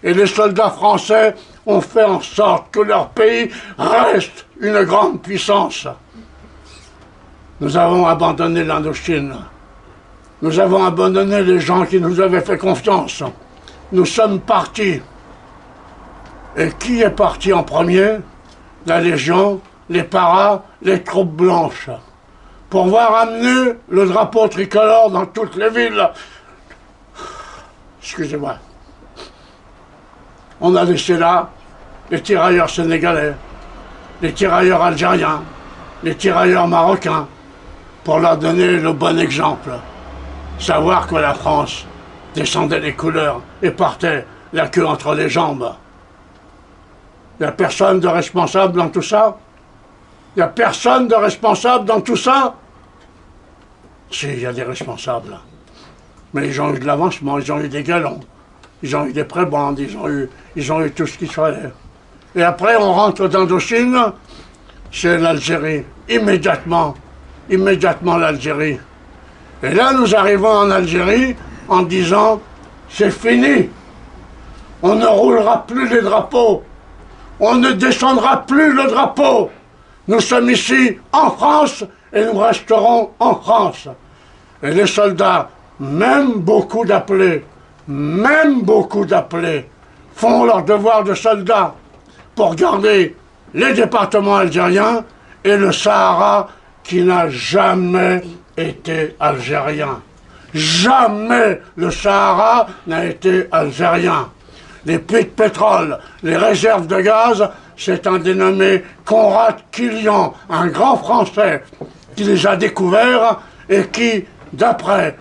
Et les soldats français ont fait en sorte que leur pays reste une grande puissance. Nous avons abandonné l'Indochine. Nous avons abandonné les gens qui nous avaient fait confiance. Nous sommes partis. Et qui est parti en premier? La Légion, les paras, les troupes blanches. Pour voir amener le drapeau tricolore dans toutes les villes. Excusez-moi. On a laissé là les tirailleurs sénégalais, les tirailleurs algériens, les tirailleurs marocains, pour leur donner le bon exemple. Savoir que la France descendait les couleurs et partait la queue entre les jambes. Il n'y a personne de responsable dans tout ça? Il n'y a personne de responsable dans tout ça? Si, il y a des responsables. Mais ils ont eu de l'avancement, ils ont eu des galons, ils ont eu des prébendes, ils ont eu tout ce qu'il fallait. Et après, on rentre d'Indochine, c'est l'Algérie. Immédiatement l'Algérie. Et là, nous arrivons en Algérie en disant, c'est fini. On ne roulera plus les drapeaux. On ne descendra plus le drapeau. Nous sommes ici en France et nous resterons en France. Et les soldats, même beaucoup d'appelés, font leur devoir de soldats pour garder les départements algériens et le Sahara qui n'a jamais été algérien. Jamais le Sahara n'a été algérien. Les puits de pétrole, les réserves de gaz, c'est un dénommé Conrad Killian, un grand Français, qui les a découverts et qui, d'après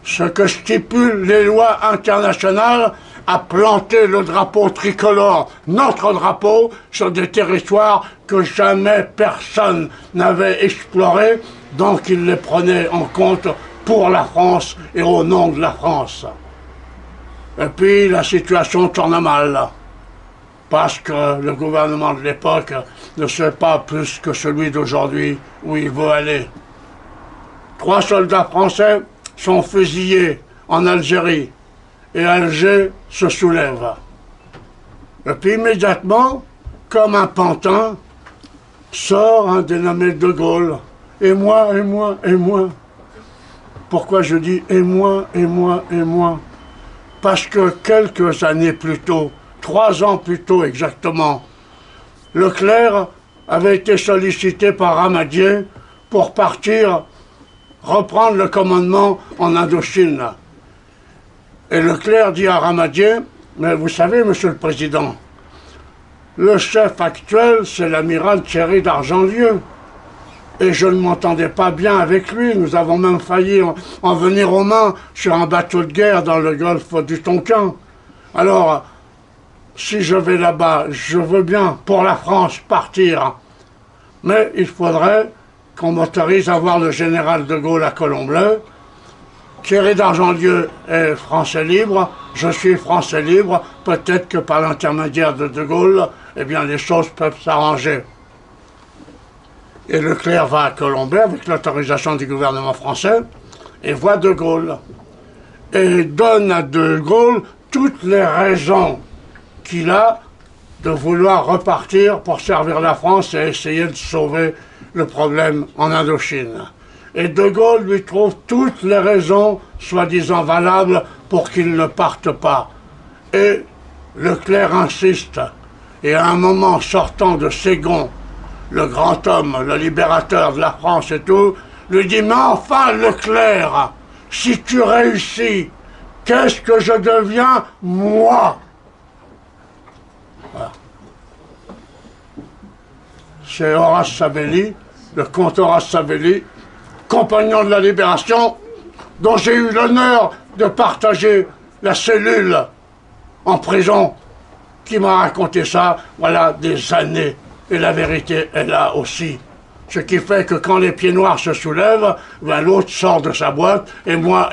ce que stipulent les lois internationales, a planté le drapeau tricolore, notre drapeau, sur des territoires que jamais personne n'avait explorés, donc il les prenait en compte pour la France et au nom de la France. Et puis la situation tourne mal, parce que le gouvernement de l'époque ne sait pas plus que celui d'aujourd'hui où il veut aller. 3 soldats français sont fusillés en Algérie, et Alger se soulève. Et puis immédiatement, comme un pantin, sort un dénommé De Gaulle. Et moi, et moi, et moi. Pourquoi je dis et moi, et moi, et moi? Parce que quelques années plus tôt, 3 ans plus tôt exactement, Leclerc avait été sollicité par Ramadier pour partir reprendre le commandement en Indochine. Et Leclerc dit à Ramadier, mais vous savez, Monsieur le Président, le chef actuel, c'est l'amiral Thierry d'Argentlieu. Et je ne m'entendais pas bien avec lui. Nous avons même failli en venir aux mains sur un bateau de guerre dans le golfe du Tonkin. Alors, si je vais là-bas, je veux bien, pour la France, partir. Mais il faudrait qu'on m'autorise à voir le général de Gaulle à Colombleu. Thierry d'Argentlieu est français libre, je suis français libre, peut-être que par l'intermédiaire de Gaulle, eh bien les choses peuvent s'arranger. Et Leclerc va à Colombey avec l'autorisation du gouvernement français et voit De Gaulle. Et donne à De Gaulle toutes les raisons qu'il a de vouloir repartir pour servir la France et essayer de sauver le problème en Indochine. Et De Gaulle lui trouve toutes les raisons, soi-disant valables, pour qu'il ne parte pas. Et Leclerc insiste. Et à un moment, sortant de Ségon, le grand homme, le libérateur de la France et tout, lui dit « Mais enfin, Leclerc, si tu réussis, qu'est-ce que je deviens, moi ?» Voilà. C'est Horace Savelli, le comte Horace Savelli, compagnon de la Libération, dont j'ai eu l'honneur de partager la cellule en prison, qui m'a raconté ça, voilà, des années. Et la vérité est là aussi. Ce qui fait que quand les pieds noirs se soulèvent, ben l'autre sort de sa boîte, et moi,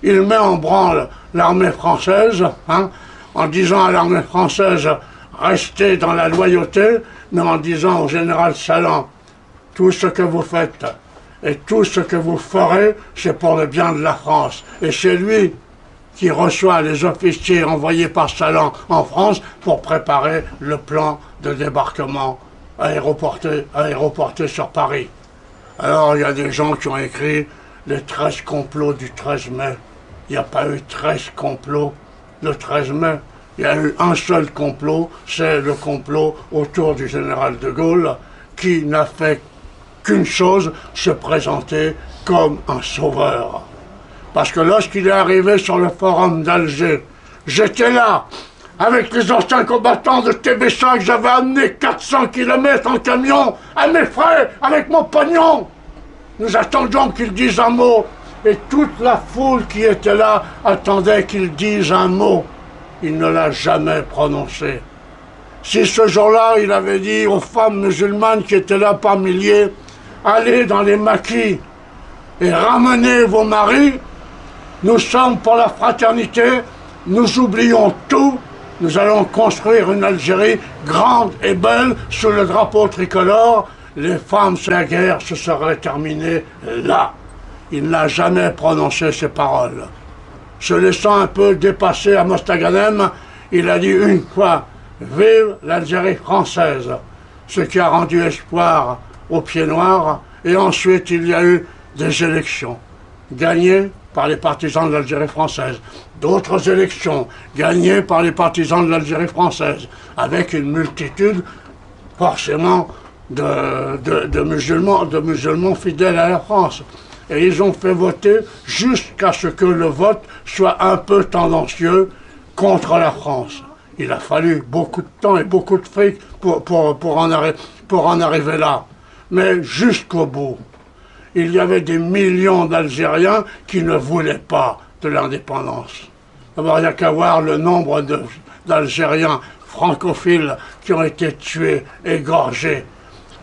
il met en branle l'armée française, hein, en disant à l'armée française, restez dans la loyauté, mais en disant au général Salan, tout ce que vous faites et tout ce que vous ferez, c'est pour le bien de la France. Et c'est lui qui reçoit les officiers envoyés par Salan en France pour préparer le plan de débarquement aéroporté sur Paris. Alors il y a des gens qui ont écrit les 13 complots du 13 mai. Il n'y a pas eu 13 complots le 13 mai. Il y a eu un seul complot, c'est le complot autour du général de Gaulle, qui n'a fait qu'une chose, se présenter comme un sauveur. Parce que lorsqu'il est arrivé sur le forum d'Alger, j'étais là, avec les anciens combattants de TB5, j'avais amené 400 km en camion, à mes frais, avec mon pognon. Nous attendions qu'il dise un mot, et toute la foule qui était là attendait qu'il dise un mot. Il ne l'a jamais prononcé. Si ce jour-là, il avait dit aux femmes musulmanes qui étaient là par milliers, allez dans les maquis et ramenez vos maris, nous sommes pour la fraternité, nous oublions tout, nous allons construire une Algérie grande et belle sous le drapeau tricolore, les femmes sur la guerre se seraient terminées là. Il n'a jamais prononcé ces paroles. Se laissant un peu dépasser à Mostaganem, il a dit une fois « Vive l'Algérie française », ce qui a rendu espoir aux pieds noirs, et ensuite il y a eu des élections gagnées par les partisans de l'Algérie française, d'autres élections gagnées par les partisans de l'Algérie française, avec une multitude forcément de musulmans fidèles à la France. Et ils ont fait voter jusqu'à ce que le vote soit un peu tendancieux contre la France. Il a fallu beaucoup de temps et beaucoup de fric pour en arriver là. Mais jusqu'au bout, il y avait des millions d'Algériens qui ne voulaient pas de l'indépendance. D'abord, il n'y a qu'à voir le nombre d'Algériens francophiles qui ont été tués, égorgés.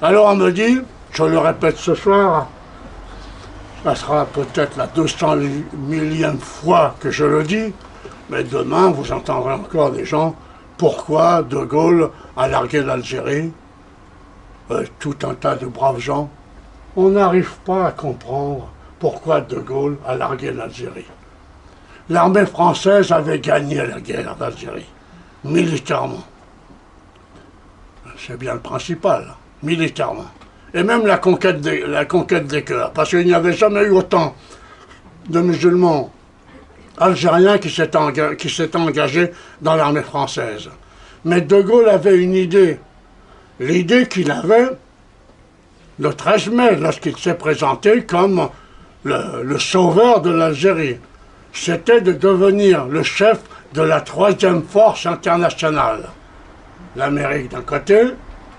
Alors on me dit, je le répète ce soir, ça sera peut-être la 200 millième fois que je le dis, mais demain vous entendrez encore des gens, pourquoi De Gaulle a largué l'Algérie, tout un tas de braves gens. On n'arrive pas à comprendre pourquoi De Gaulle a largué l'Algérie. L'armée française avait gagné la guerre d'Algérie, militairement. C'est bien le principal, militairement. Et même la conquête des cœurs, parce qu'il n'y avait jamais eu autant de musulmans algériens qui s'étaient engagés dans l'armée française. Mais De Gaulle avait une idée, l'idée qu'il avait le 13 mai, lorsqu'il s'est présenté comme le sauveur de l'Algérie, c'était de devenir le chef de la 3e force internationale. L'Amérique d'un côté,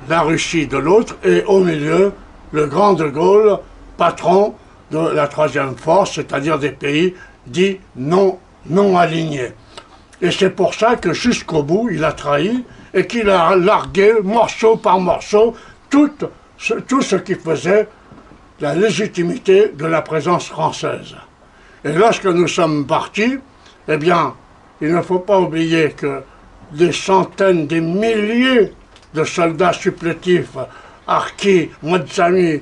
la Russie de l'autre, et au milieu, le grand De Gaulle, patron de la 3e force, c'est-à-dire des pays dits non alignés. Et c'est pour ça que jusqu'au bout, il a trahi et qu'il a largué, morceau par morceau, tout ce qui faisait la légitimité de la présence française. Et lorsque nous sommes partis, eh bien, il ne faut pas oublier que des centaines, des milliers de soldats supplétifs, Arki, Modzami,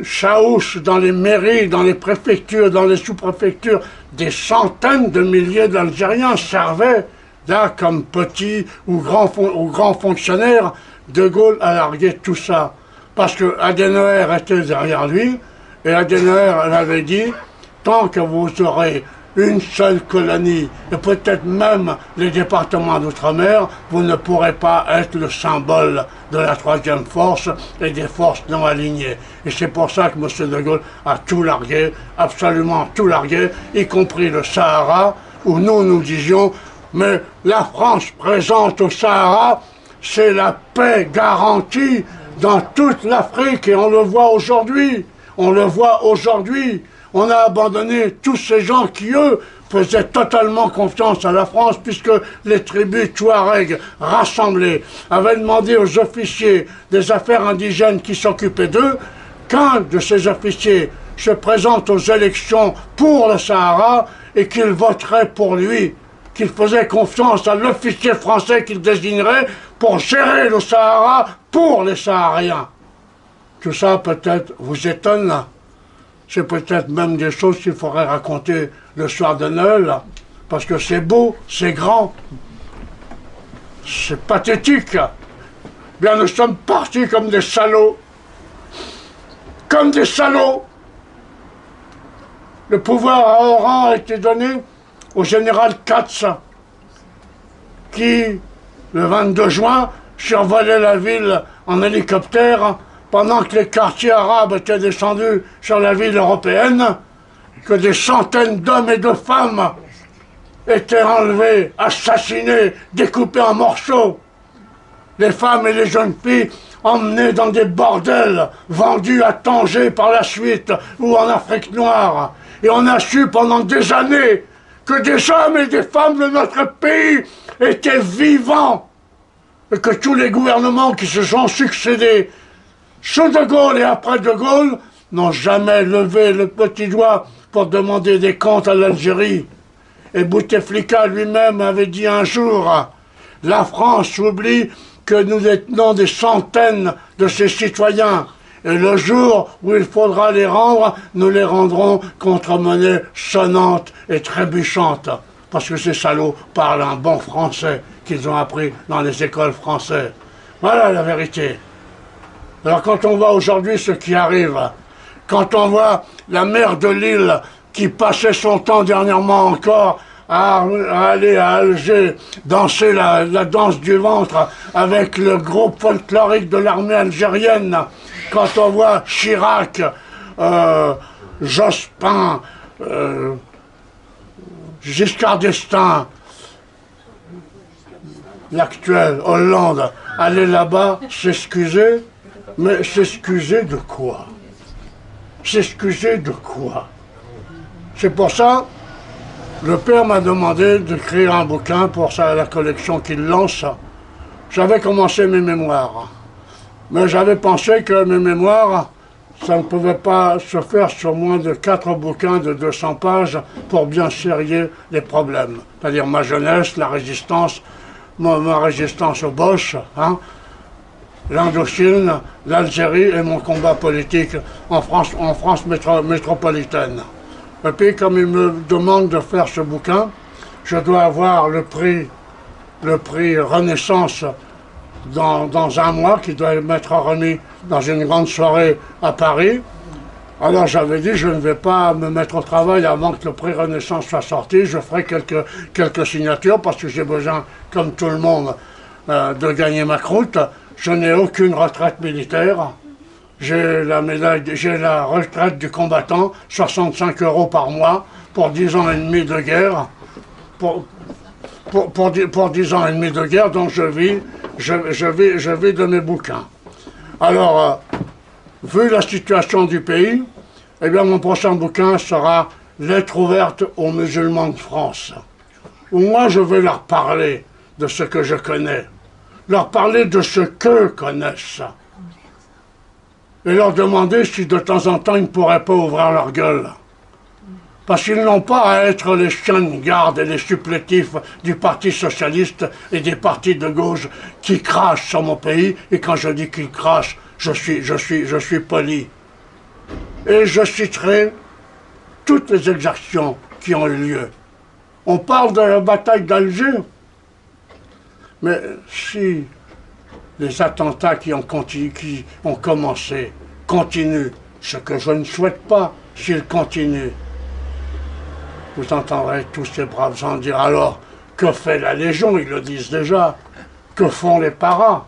Chaouch, dans les mairies, dans les préfectures, dans les sous-préfectures, des centaines de milliers d'Algériens servaient là comme petits ou grands fonctionnaires. De Gaulle a largué tout ça parce que Adenauer était derrière lui et Adenauer avait dit tant que vous aurez une seule colonie, et peut-être même les départements d'outre-mer, vous ne pourrez pas être le symbole de la troisième force et des forces non alignées. Et c'est pour ça que M. de Gaulle a tout largué, absolument tout largué, y compris le Sahara, où nous disions, mais la France présente au Sahara, c'est la paix garantie dans toute l'Afrique, et on le voit aujourd'hui. On le voit aujourd'hui. On a abandonné tous ces gens qui, eux, faisaient totalement confiance à la France, puisque les tribus Touaregs rassemblées avaient demandé aux officiers des affaires indigènes qui s'occupaient d'eux qu'un de ces officiers se présente aux élections pour le Sahara et qu'il voterait pour lui, qu'il faisait confiance à l'officier français qu'il désignerait pour gérer le Sahara pour les Sahariens. Tout ça peut-être vous étonne là. C'est peut-être même des choses qu'il faudrait raconter le soir de Noël, parce que c'est beau, c'est grand, c'est pathétique. Bien, nous sommes partis comme des salauds. Comme des salauds. Le pouvoir à Oran a été donné au général Katz, qui, le 22 juin, survolait la ville en hélicoptère, pendant que les quartiers arabes étaient descendus sur la ville européenne, que des centaines d'hommes et de femmes étaient enlevés, assassinés, découpés en morceaux. Les femmes et les jeunes filles emmenées dans des bordels, vendues à Tanger par la suite, ou en Afrique noire. Et on a su pendant des années que des hommes et des femmes de notre pays étaient vivants, et que tous les gouvernements qui se sont succédés sous De Gaulle et après De Gaulle n'ont jamais levé le petit doigt pour demander des comptes à l'Algérie. Et Bouteflika lui-même avait dit un jour, la France oublie que nous détenons des centaines de ses citoyens, et le jour où il faudra les rendre, nous les rendrons contre monnaie sonnante et trébuchante, parce que ces salauds parlent un bon français qu'ils ont appris dans les écoles françaises. Voilà la vérité. Alors quand on voit aujourd'hui ce qui arrive, quand on voit la maire de Lille qui passait son temps dernièrement encore à aller à Alger danser la danse du ventre avec le groupe folklorique de l'armée algérienne, quand on voit Chirac, Jospin, Giscard d'Estaing, l'actuel Hollande, aller là-bas s'excuser. Mais s'excuser de quoi? S'excuser de quoi? C'est pour ça, le père m'a demandé d'écrire un bouquin pour ça, la collection qu'il lance. J'avais commencé mes mémoires, mais j'avais pensé que mes mémoires, ça ne pouvait pas se faire sur moins de 4 bouquins de 200 pages pour bien sérier les problèmes. C'est-à-dire ma jeunesse, la résistance, ma résistance aux Boches, hein, l'Indochine, l'Algérie et mon combat politique en France métropolitaine. Et puis, comme il me demande de faire ce bouquin, je dois avoir le prix Renaissance dans un mois, qui doit m'être remis dans une grande soirée à Paris. Alors j'avais dit, je ne vais pas me mettre au travail avant que le prix Renaissance soit sorti. Je ferai quelques signatures, parce que j'ai besoin, comme tout le monde, de gagner ma croûte. Je n'ai aucune retraite militaire. J'ai la retraite du combattant, 65 € par mois, pour 10 ans et demi de guerre. Pour 10 ans et demi de guerre, donc je vis de mes bouquins. Alors, vu la situation du pays, eh bien mon prochain bouquin sera Lettre ouverte aux musulmans de France, où moi je vais leur parler de ce que je connais, leur parler de ce qu'eux connaissent, et leur demander si de temps en temps ils ne pourraient pas ouvrir leur gueule. Parce qu'ils n'ont pas à être les chiens de garde et les supplétifs du Parti socialiste et des partis de gauche qui crachent sur mon pays, et quand je dis qu'ils crachent, je suis poli. Et je citerai toutes les exactions qui ont eu lieu. On parle de la bataille d'Alger, mais si les attentats qui ont commencé continuent, ce que je ne souhaite pas s'ils continuent, vous entendrez tous ces braves gens dire alors, que fait la Légion? Ils le disent déjà. Que font les paras?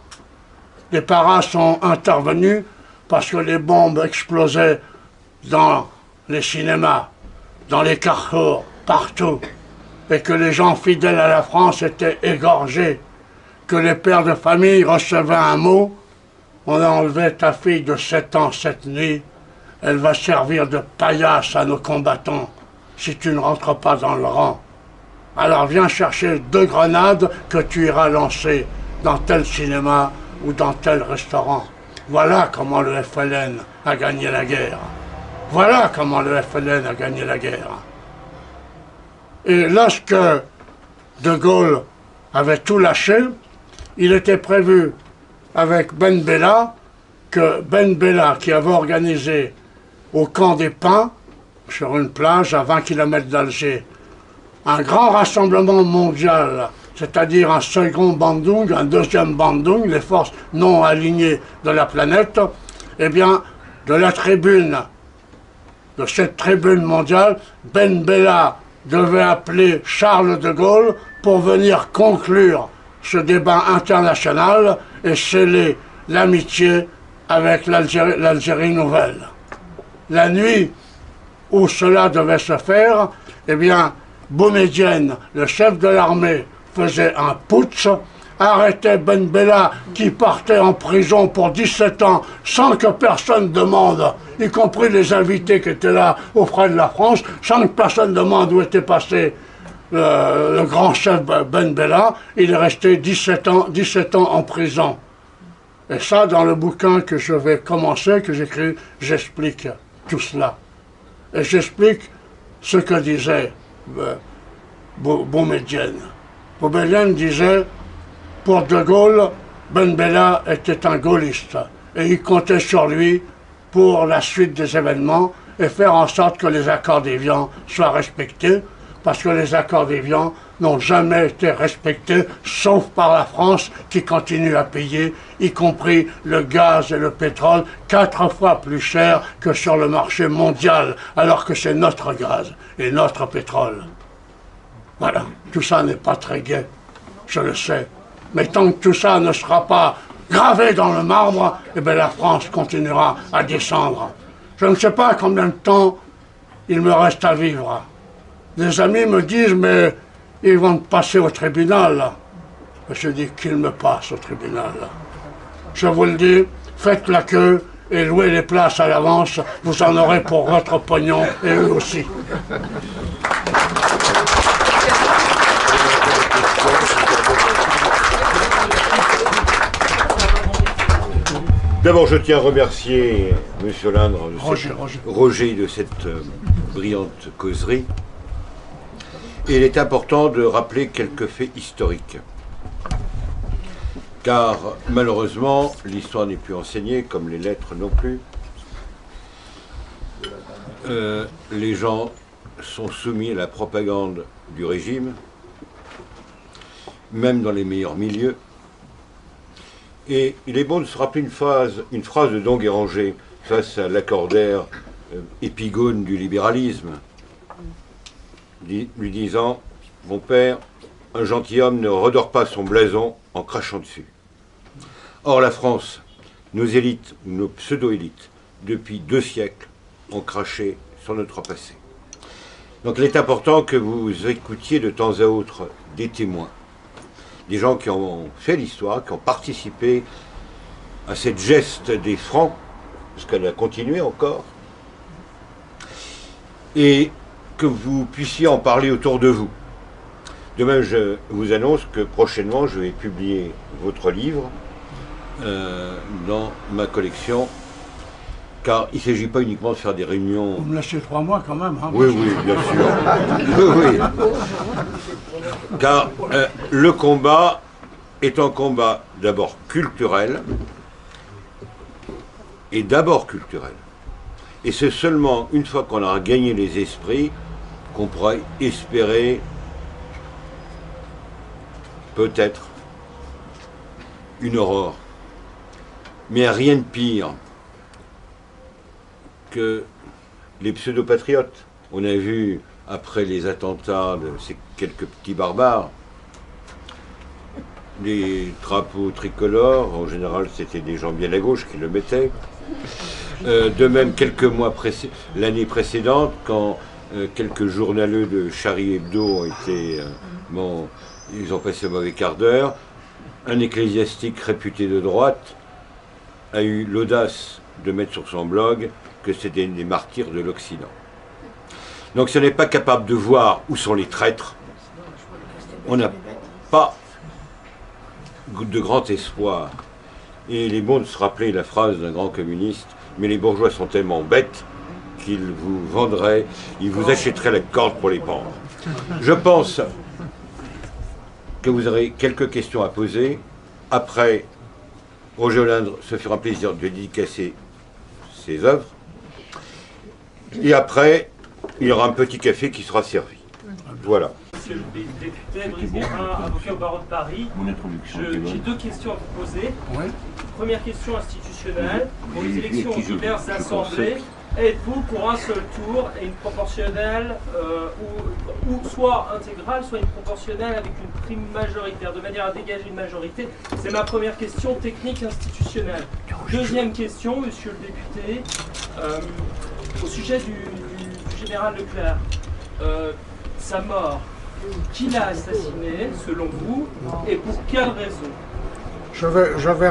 Les paras sont intervenus parce que les bombes explosaient dans les cinémas, dans les carrefours, partout, et que les gens fidèles à la France étaient égorgés, que les pères de famille recevaient un mot: on a enlevé ta fille de 7 ans cette nuit, elle va servir de paillasse à nos combattants si tu ne rentres pas dans le rang. Alors viens chercher 2 grenades que tu iras lancer dans tel cinéma ou dans tel restaurant. Voilà comment le FLN a gagné la guerre. Voilà comment le FLN a gagné la guerre. Et lorsque De Gaulle avait tout lâché, il était prévu avec Ben Bella que Ben Bella, qui avait organisé au camp des Pins, sur une plage à 20 km d'Alger, un grand rassemblement mondial, c'est-à-dire un second Bandung, un deuxième Bandung, les forces non alignées de la planète, eh bien, de la tribune, de cette tribune mondiale, Ben Bella devait appeler Charles de Gaulle pour venir conclure ce débat international et sceller l'amitié avec l'Algérie nouvelle. La nuit où cela devait se faire, eh bien, Boumedienne, le chef de l'armée, faisait un putsch, arrêtait Ben Bella qui partait en prison pour 17 ans sans que personne demande, y compris les invités qui étaient là auprès de la France, sans que personne demande où était passé le grand chef Ben Bella. Il est resté 17 ans en prison. Et ça, dans le bouquin que je vais commencer, que j'écris, j'explique tout cela. Et j'explique ce que disait Boumedienne. Boumedienne disait, pour De Gaulle, Ben Bella était un gaulliste. Et il comptait sur lui pour la suite des événements et faire en sorte que les accords d'Évian soient respectés, parce que les accords d'Évian n'ont jamais été respectés, sauf par la France qui continue à payer, y compris le gaz et le pétrole, 4 fois plus cher que sur le marché mondial, alors que c'est notre gaz et notre pétrole. Voilà, tout ça n'est pas très gai, je le sais. Mais tant que tout ça ne sera pas gravé dans le marbre, eh bien la France continuera à descendre. Je ne sais pas combien de temps il me reste à vivre. Des amis me disent, mais ils vont passer au tribunal. Je dis qu'ils me passent au tribunal. Je vous le dis, faites la queue et louez les places à l'avance, vous en aurez pour votre pognon et eux aussi. D'abord, je tiens à remercier M. Lindre, Roger de cette brillante causerie. Et il est important de rappeler quelques faits historiques. Car, malheureusement, l'histoire n'est plus enseignée, comme les lettres non plus. Les gens sont soumis à la propagande du régime, même dans les meilleurs milieux. Et il est bon de se rappeler une phrase de Don Guéranger face à l'accordaire épigone du libéralisme, lui disant « Mon père, un gentilhomme ne redore pas son blason en crachant dessus. » Or la France, nos élites, nos pseudo-élites, depuis 2 siècles, ont craché sur notre passé. Donc il est important que vous écoutiez de temps à autre des témoins, des gens qui ont fait l'histoire, qui ont participé à cette geste des Francs, parce qu'elle a continué encore, et que vous puissiez en parler autour de vous. De même, je vous annonce que prochainement, je vais publier votre livre dans ma collection, car il ne s'agit pas uniquement de faire des réunions... Vous me lâchez 3 mois quand même. Hein, oui, oui, bien sûr. Oui, oui. Car le combat est un combat d'abord culturel, et Et c'est seulement une fois qu'on aura gagné les esprits qu'on pourra espérer peut-être une aurore. Mais rien de pire que les pseudo-patriotes. On a vu après les attentats de ces quelques petits barbares, les drapeaux tricolores, en général c'était des gens bien à gauche qui le mettaient. De même, quelques mois l'année précédente, quand quelques journaleux de Charlie Hebdo ont été, ils ont passé un mauvais quart d'heure, un ecclésiastique réputé de droite a eu l'audace de mettre sur son blog que c'était des martyrs de l'Occident. Donc ce n'est pas capable de voir où sont les traîtres. On n'a pas de grand espoir. Et il est bon de se rappeler la phrase d'un grand communiste, mais les bourgeois sont tellement bêtes qu'ils vous vendraient, ils vous achèteraient la corde pour les pendre. Je pense que vous aurez quelques questions à poser. Après, Roger Olindre se fera un plaisir de dédicacer ses œuvres. Et après, il y aura un petit café qui sera servi. Voilà. Monsieur le député Brice Guérin, avocat au barreau de Paris. J'ai deux questions à vous poser. Oui. Première question institutionnelle. Pour les élections aux diverses assemblées, êtes-vous pour un seul tour et une proportionnelle ou soit intégrale, soit une proportionnelle avec une prime majoritaire, de manière à dégager une majorité? C'est ma première question technique institutionnelle. Deuxième question, monsieur le député, au sujet du général Leclerc. Sa mort, qui l'a assassiné, selon vous, et pour quelle raison? Je vais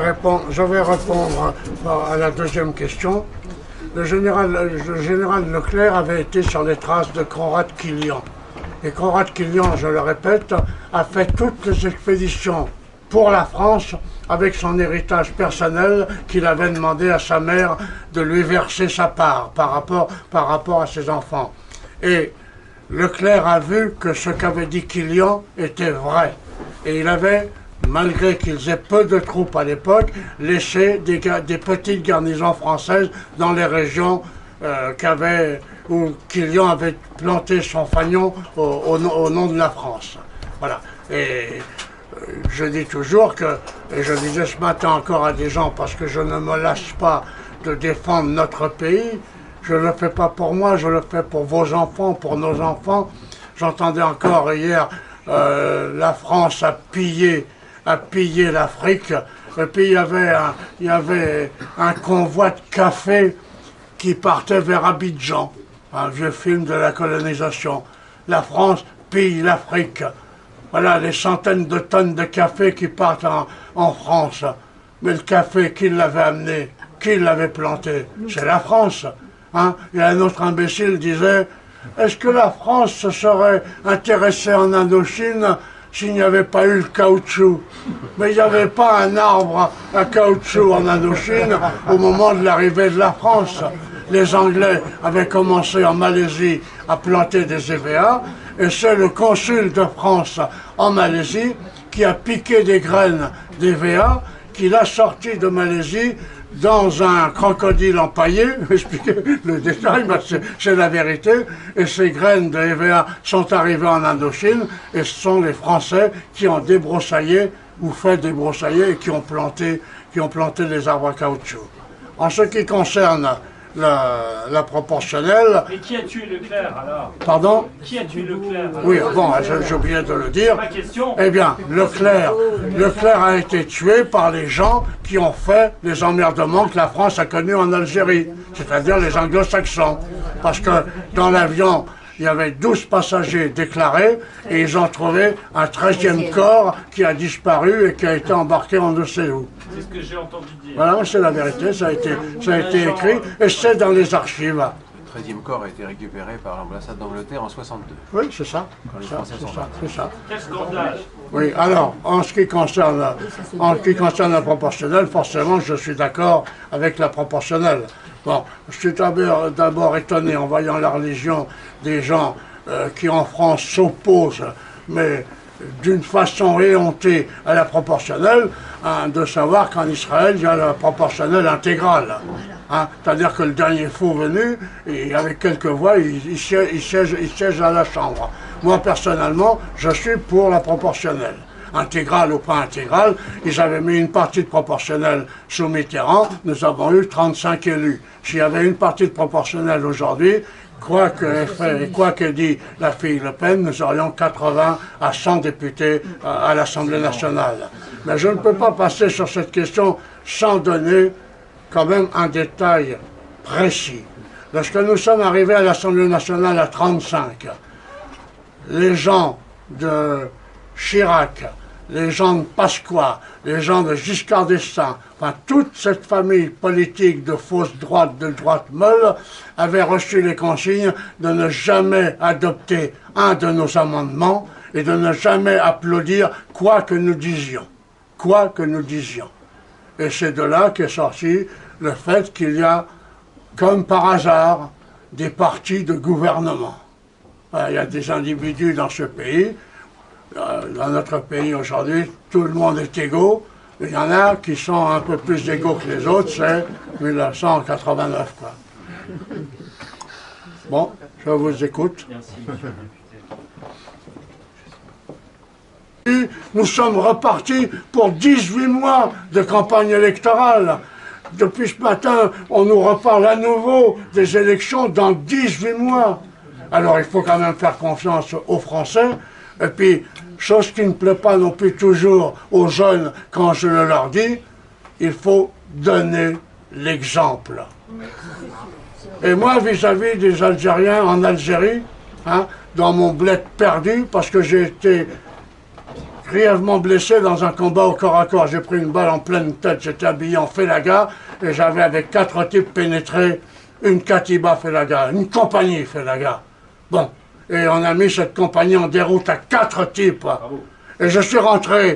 répondre à la deuxième question. Le général Leclerc avait été sur les traces de Conrad Quillian. Et Conrad Quillian, je le répète, a fait toutes les expéditions pour la France avec son héritage personnel qu'il avait demandé à sa mère de lui verser sa part par rapport à ses enfants. Et Leclerc a vu que ce qu'avait dit Quillian était vrai. Et il avait, malgré qu'ils aient peu de troupes à l'époque, laissé des petites garnisons françaises dans les régions où Quillian avait planté son fanion au nom de la France. Voilà. Et je dis toujours que, et je disais ce matin encore à des gens, parce que je ne me lâche pas de défendre notre pays, je ne le fais pas pour moi, je le fais pour vos enfants, pour nos enfants. J'entendais encore hier, la France a pillé l'Afrique. Et puis il y avait un convoi de café qui partait vers Abidjan, un vieux film de la colonisation. La France pille l'Afrique. Voilà les centaines de tonnes de café qui partent en France. Mais le café, qui l'avait amené? Qui l'avait planté? C'est la France. Hein? Et un autre imbécile disait, est-ce que la France se serait intéressée en Indochine s'il n'y avait pas eu le caoutchouc? Mais il n'y avait pas un arbre à caoutchouc en Indochine au moment de l'arrivée de la France. Les Anglais avaient commencé en Malaisie à planter des EVA, et c'est le consul de France en Malaisie qui a piqué des graines d'EVA, qui l'a sorti de Malaisie dans un crocodile empaillé, expliquez le détail, mais c'est la vérité, et ces graines de EVA sont arrivées en Indochine, et ce sont les Français qui ont débroussaillé, ou fait débroussailler, et qui ont planté les arbres à caoutchouc. En ce qui concerne la proportionnelle... Et qui a tué Leclerc alors? Pardon? Qui a tué Leclerc alors? Oui, bon, j'ai oublié de le dire. Ma question. Eh bien, Leclerc a été tué par les gens qui ont fait les emmerdements que la France a connus en Algérie, c'est-à-dire les anglo-saxons. Parce que dans l'avion, il y avait 12 passagers déclarés et ils ont trouvé un 13e corps qui a disparu et qui a été embarqué en ne sait où. C'est ce que j'ai entendu dire. Voilà, c'est la vérité, ça a été écrit et c'est dans les archives. Le 13e corps a été récupéré par l'ambassade d'Angleterre en 62. Oui, c'est ça. Quand les Français sont partis. C'est ça. Quel scandale! Oui, alors, en ce qui concerne la proportionnelle, forcément, je suis d'accord avec la proportionnelle. Bon, je suis d'abord étonné en voyant la religion des gens qui en France s'opposent, mais d'une façon éhontée à la proportionnelle, hein, de savoir qu'en Israël, il y a la proportionnelle intégrale. Hein, c'est-à-dire que le dernier fou venu, et avec quelques voix, il siège à la Chambre. Moi, personnellement, je suis pour la proportionnelle. Intégrale ou pas intégrale, ils avaient mis une partie de proportionnelle sous Mitterrand, nous avons eu 35 élus. S'il y avait une partie de proportionnelle aujourd'hui, quoi qu'ait fait et quoi qu'ait dit la fille Le Pen, nous aurions 80 à 100 députés à l'Assemblée nationale. Mais je ne peux pas passer sur cette question sans donner quand même un détail précis. Lorsque nous sommes arrivés à l'Assemblée nationale à 35, les gens de Chirac, les gens de Pasqua, les gens de Giscard d'Estaing, enfin toute cette famille politique de fausse droite, de droite molle, avaient reçu les consignes de ne jamais adopter un de nos amendements et de ne jamais applaudir quoi que nous disions. Quoi que nous disions. Et c'est de là qu'est sorti le fait qu'il y a, comme par hasard, des partis de gouvernement. Il y a des individus dans ce pays. Dans notre pays aujourd'hui, tout le monde est égaux. Il y en a qui sont un peu plus égaux que les autres, c'est 1989, quoi. Bon, je vous écoute. Merci, monsieur le député. Nous sommes repartis pour 18 mois de campagne électorale. Depuis ce matin, on nous reparle à nouveau des élections dans 18 mois. Alors il faut quand même faire confiance aux Français. Et puis, chose qui ne plaît pas non plus toujours aux jeunes quand je le leur dis, il faut donner l'exemple. Et moi, vis-à-vis des Algériens en Algérie, hein, dans mon bled perdu, parce que j'ai été grièvement blessé dans un combat au corps à corps. J'ai pris une balle en pleine tête, j'étais habillé en Félaga, et j'avais avec 4 types pénétré une Katiba Félaga, une compagnie Félaga. Bon. Et on a mis cette compagnie en déroute à 4 types. Bravo. Et je suis rentré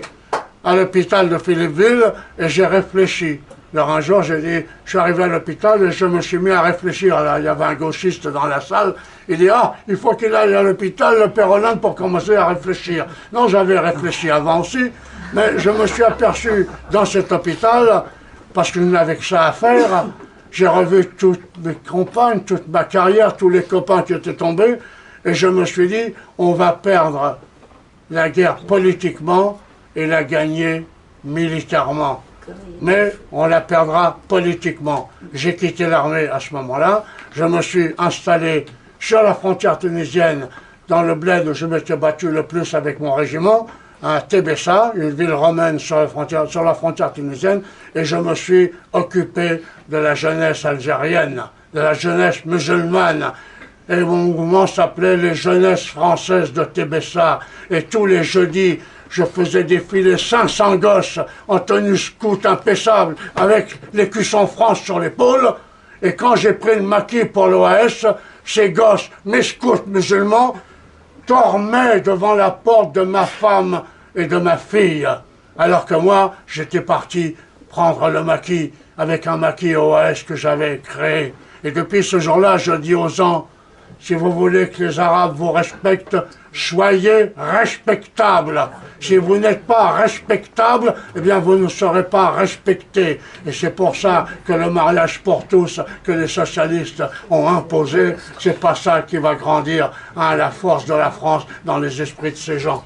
à l'hôpital de Philippeville et j'ai réfléchi. Alors un jour, j'ai dit, je suis arrivé à l'hôpital et je me suis mis à réfléchir. Là, il y avait un gauchiste dans la salle. Il dit, ah, il faut qu'il aille à l'hôpital, le père Hollande, pour commencer à réfléchir. Non, j'avais réfléchi avant aussi, mais je me suis aperçu dans cet hôpital, parce que je n'avais que ça à faire, j'ai revu toutes mes compagnes, toute ma carrière, tous les copains qui étaient tombés, et je me suis dit, on va perdre la guerre politiquement et la gagner militairement. Mais on la perdra politiquement. J'ai quitté l'armée à ce moment-là. Je me suis installé sur la frontière tunisienne, dans le bled où je m'étais battu le plus avec mon régiment, à Tébessa, une ville romaine sur la frontière tunisienne, et je me suis occupé de la jeunesse algérienne, de la jeunesse musulmane. Et mon mouvement s'appelait les Jeunesses Françaises de Tébessa. Et tous les jeudis, je faisais défiler 500 gosses en tenue scout impessable avec l'écusson France sur l'épaule. Et quand j'ai pris le maquis pour l'OAS, ces gosses, mes scouts musulmans, dormaient devant la porte de ma femme et de ma fille. Alors que moi, j'étais parti prendre le maquis avec un maquis OAS que j'avais créé. Et depuis ce jour-là, je dis aux gens, si vous voulez que les Arabes vous respectent, soyez respectables. Si vous n'êtes pas respectable, eh bien vous ne serez pas respectés. Et c'est pour ça que le mariage pour tous que les socialistes ont imposé, c'est pas ça qui va grandir hein, la force de la France dans les esprits de ces gens.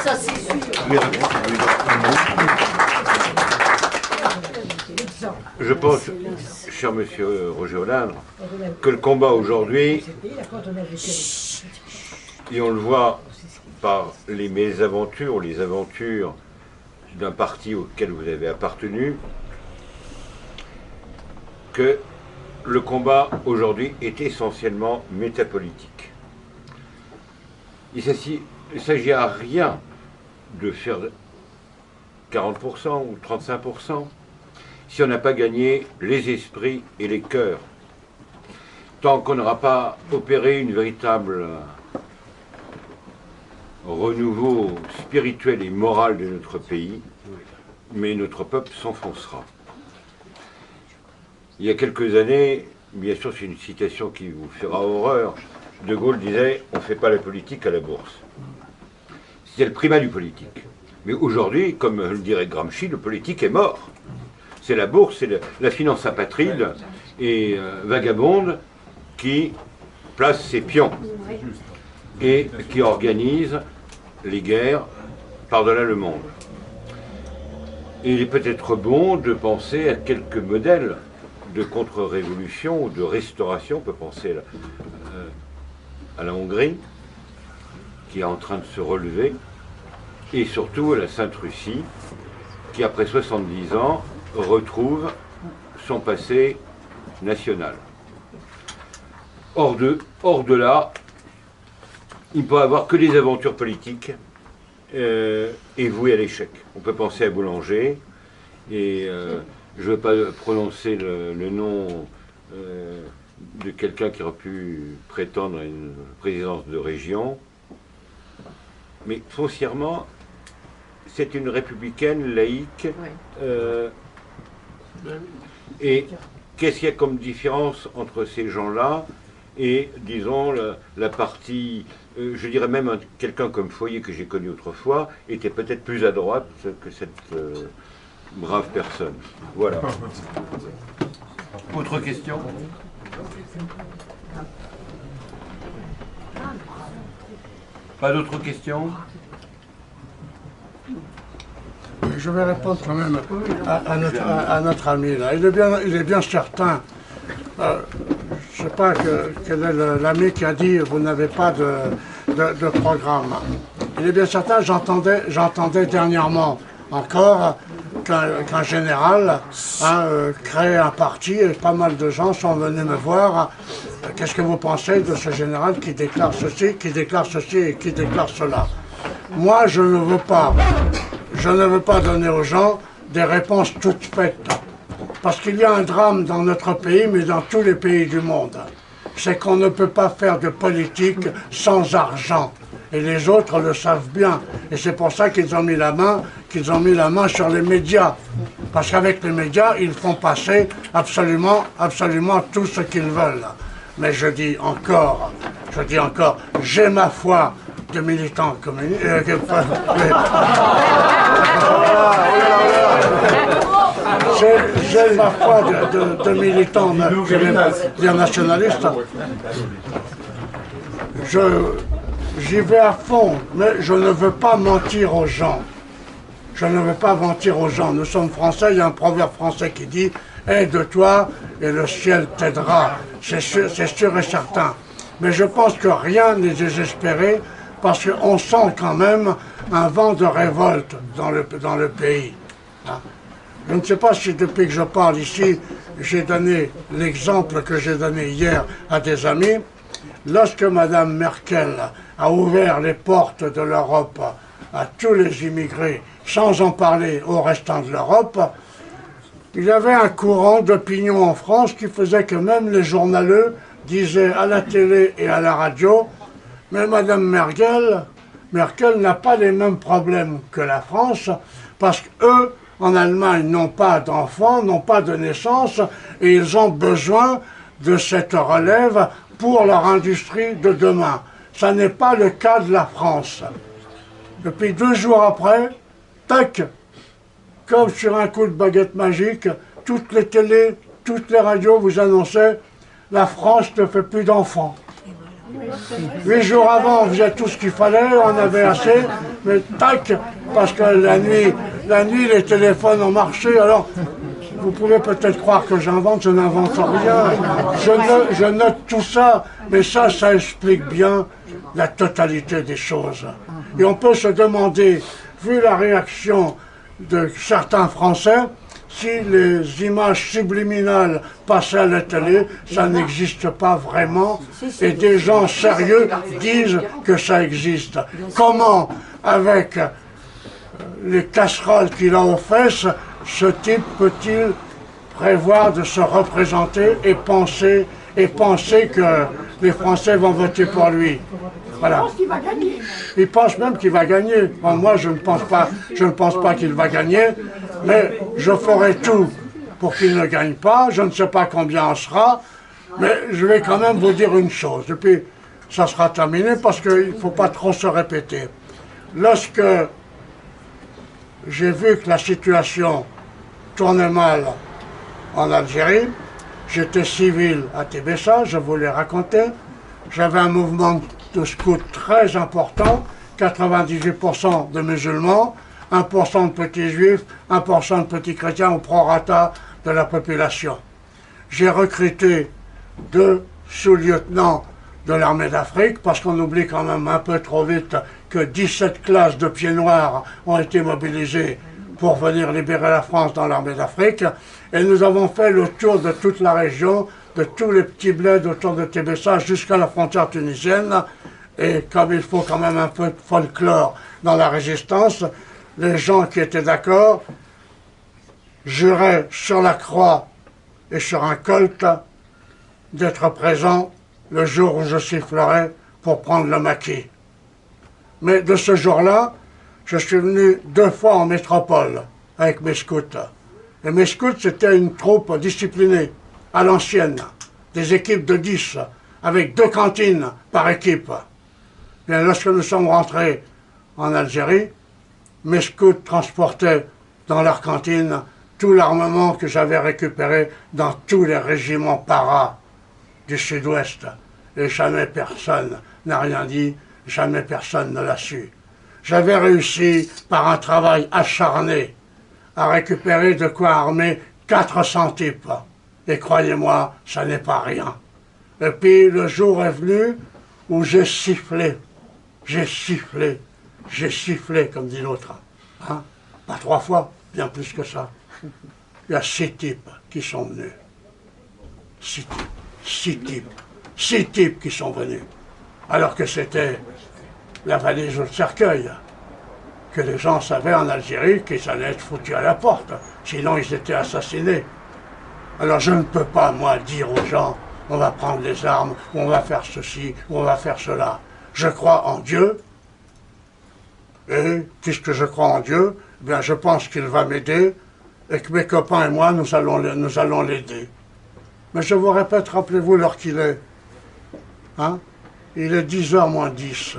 Ça c'est sûr. Je pense, cher monsieur Roger Hollande, que le combat aujourd'hui, et on le voit par les mésaventures, les aventures d'un parti auquel vous avez appartenu, que le combat aujourd'hui est essentiellement métapolitique. Il ne s'agit à rien de faire 40% ou 35%. Si on n'a pas gagné les esprits et les cœurs, tant qu'on n'aura pas opéré une véritable renouveau spirituel et moral de notre pays, mais notre peuple s'enfoncera. Il y a quelques années, bien sûr c'est une citation qui vous fera horreur, De Gaulle disait « on ne fait pas la politique à la bourse ». C'était le primat du politique. Mais aujourd'hui, comme le dirait Gramsci, le politique est mort. C'est la bourse, c'est la finance apatride et vagabonde qui place ses pions et qui organise les guerres par-delà le monde. Et il est peut-être bon de penser à quelques modèles de contre-révolution ou de restauration. On peut penser à la Hongrie, qui est en train de se relever, et surtout à la Sainte-Russie, qui après 70 ans retrouve son passé national. Hors de là, il ne peut avoir que des aventures politiques et vouées à l'échec. On peut penser à Boulanger, et je ne veux pas prononcer le nom de quelqu'un qui aurait pu prétendre à une présidence de région, mais foncièrement, c'est une républicaine laïque. Et qu'est-ce qu'il y a comme différence entre ces gens-là et, disons, la partie, je dirais même quelqu'un comme Foyer que j'ai connu autrefois, était peut-être plus à droite que cette brave personne. Voilà. Autre question? Pas d'autres questions? Je vais répondre quand même à notre ami là. Il est bien certain. Je ne sais pas quel est l'ami qui a dit vous n'avez pas de programme. Il est bien certain, j'entendais dernièrement encore qu'un général a créé un parti et pas mal de gens sont venus me voir. Qu'est-ce que vous pensez de ce général qui déclare ceci, qui déclare ceci et qui déclare cela? Moi, je ne veux pas donner aux gens des réponses toutes faites. Parce qu'il y a un drame dans notre pays, mais dans tous les pays du monde. C'est qu'on ne peut pas faire de politique sans argent. Et les autres le savent bien. Et c'est pour ça qu'ils ont mis la main sur les médias. Parce qu'avec les médias, ils font passer absolument tout ce qu'ils veulent. Mais je dis encore, j'ai ma foi de militant communiste. J'ai ma foi de militant bien nationaliste. J'y vais à fond, mais je ne veux pas mentir aux gens. Je ne veux pas mentir aux gens. Nous sommes français, il y a un proverbe français qui dit « Aide-toi et le ciel t'aidera ». C'est sûr et certain. Mais je pense que rien n'est désespéré parce qu'on sent quand même un vent de révolte dans le pays. Je ne sais pas si depuis que je parle ici, j'ai donné l'exemple que j'ai donné hier à des amis. Lorsque Mme Merkel a ouvert les portes de l'Europe à tous les immigrés, sans en parler au restant de l'Europe, il y avait un courant d'opinion en France qui faisait que même les journaleux disaient à la télé et à la radio « Mais Mme Merkel n'a pas les mêmes problèmes que la France, parce qu'eux, en Allemagne, n'ont pas d'enfants, n'ont pas de naissance, et ils ont besoin de cette relève pour leur industrie de demain. Ça n'est pas le cas de la France. » Depuis 2 jours après, tac, comme sur un coup de baguette magique, toutes les télés, toutes les radios vous annonçaient « La France ne fait plus d'enfants ». 8 jours avant, on faisait tout ce qu'il fallait, on avait assez, mais tac, parce que la nuit, les téléphones ont marché, alors vous pouvez peut-être croire que j'invente, je n'invente rien. Je note tout ça, mais ça explique bien la totalité des choses. Et on peut se demander, vu la réaction de certains Français, si les images subliminales passaient à la télé, ça n'existe pas vraiment, et des gens sérieux disent que ça existe. Comment, avec les casseroles qu'il a aux fesses, ce type peut-il prévoir de se représenter et penser que les Français vont voter pour lui? Voilà. Il pense même qu'il va gagner. Bon, moi, je ne pense pas qu'il va gagner, mais je ferai tout pour qu'il ne gagne pas. Je ne sais pas combien on sera, mais je vais quand même vous dire une chose. Et puis, ça sera terminé parce qu'il ne faut pas trop se répéter. Lorsque j'ai vu que la situation tournait mal en Algérie, j'étais civil à Tébessa, je vous l'ai raconté. J'avais un mouvement de scouts très important, 98% de musulmans, 1% de petits juifs, 1% de petits chrétiens au prorata de la population. J'ai recruté 2 sous-lieutenants de l'armée d'Afrique, parce qu'on oublie quand même un peu trop vite que 17 classes de pieds noirs ont été mobilisées pour venir libérer la France dans l'armée d'Afrique. Et nous avons fait le tour de toute la région, de tous les petits bleds autour de Tébessa jusqu'à la frontière tunisienne. Et comme il faut quand même un peu de folklore dans la résistance, les gens qui étaient d'accord juraient sur la croix et sur un colt d'être présents le jour où je sifflerai pour prendre le maquis. Mais de ce jour-là, je suis venu 2 fois en métropole avec mes scouts. Et mes scouts, c'était une troupe disciplinée, à l'ancienne, des équipes de 10, avec 2 cantines par équipe. Bien, lorsque nous sommes rentrés en Algérie, mes scouts transportaient dans leur cantine tout l'armement que j'avais récupéré dans tous les régiments paras du sud-ouest. Et jamais personne n'a rien dit, jamais personne ne l'a su. J'avais réussi, par un travail acharné, à récupérer de quoi armer 400 types. Et croyez-moi, ça n'est pas rien. Et puis le jour est venu où j'ai sifflé, comme dit l'autre. Hein? Pas 3 fois, bien plus que ça. Il y a 6 types qui sont venus. 6 types qui sont venus. Alors que c'était la valise au cercueil, que les gens savaient en Algérie qu'ils allaient être foutus à la porte, sinon ils étaient assassinés. Alors je ne peux pas, moi, dire aux gens, on va prendre les armes, on va faire ceci, on va faire cela. Je crois en Dieu, et puisque je crois en Dieu, eh bien je pense qu'il va m'aider, et que mes copains et moi, nous allons l'aider. Mais je vous répète, rappelez-vous l'heure qu'il est. Hein? Il est 10h moins 10.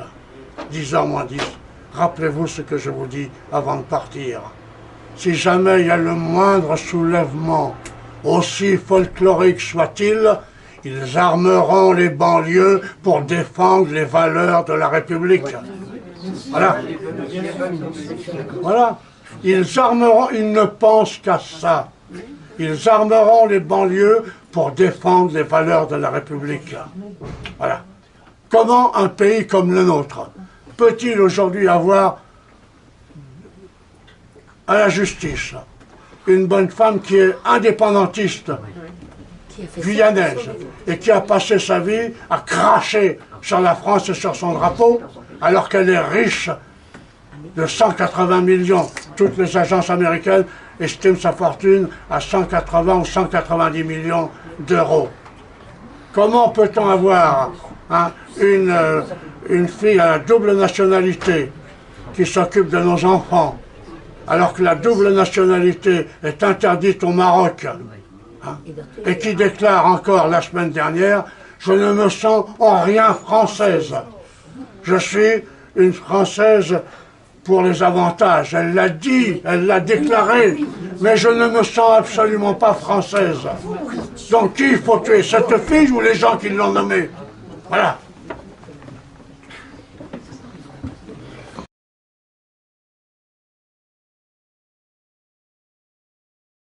10h moins 10. Rappelez-vous ce que je vous dis avant de partir. Si jamais il y a le moindre soulèvement, aussi folklorique soit-il, ils armeront les banlieues pour défendre les valeurs de la République. Voilà. Voilà. Ils armeront, ils ne pensent qu'à ça. Ils armeront les banlieues pour défendre les valeurs de la République. Voilà. Comment un pays comme le nôtre peut-il aujourd'hui avoir à la justice une bonne femme qui est indépendantiste, guyanaise, et qui a passé sa vie à cracher sur la France et sur son drapeau, alors qu'elle est riche de 180 millions. Toutes les agences américaines estiment sa fortune à 180 ou 190 millions d'euros. Comment peut-on avoir une fille à la double nationalité qui s'occupe de nos enfants, alors que la double nationalité est interdite au Maroc, hein, et qui déclare encore la semaine dernière « Je ne me sens en rien française. Je suis une Française pour les avantages. » Elle l'a dit, elle l'a déclaré, mais je ne me sens absolument pas française. Donc qui il faut tuer, cette fille ou les gens qui l'ont nommée? Voilà.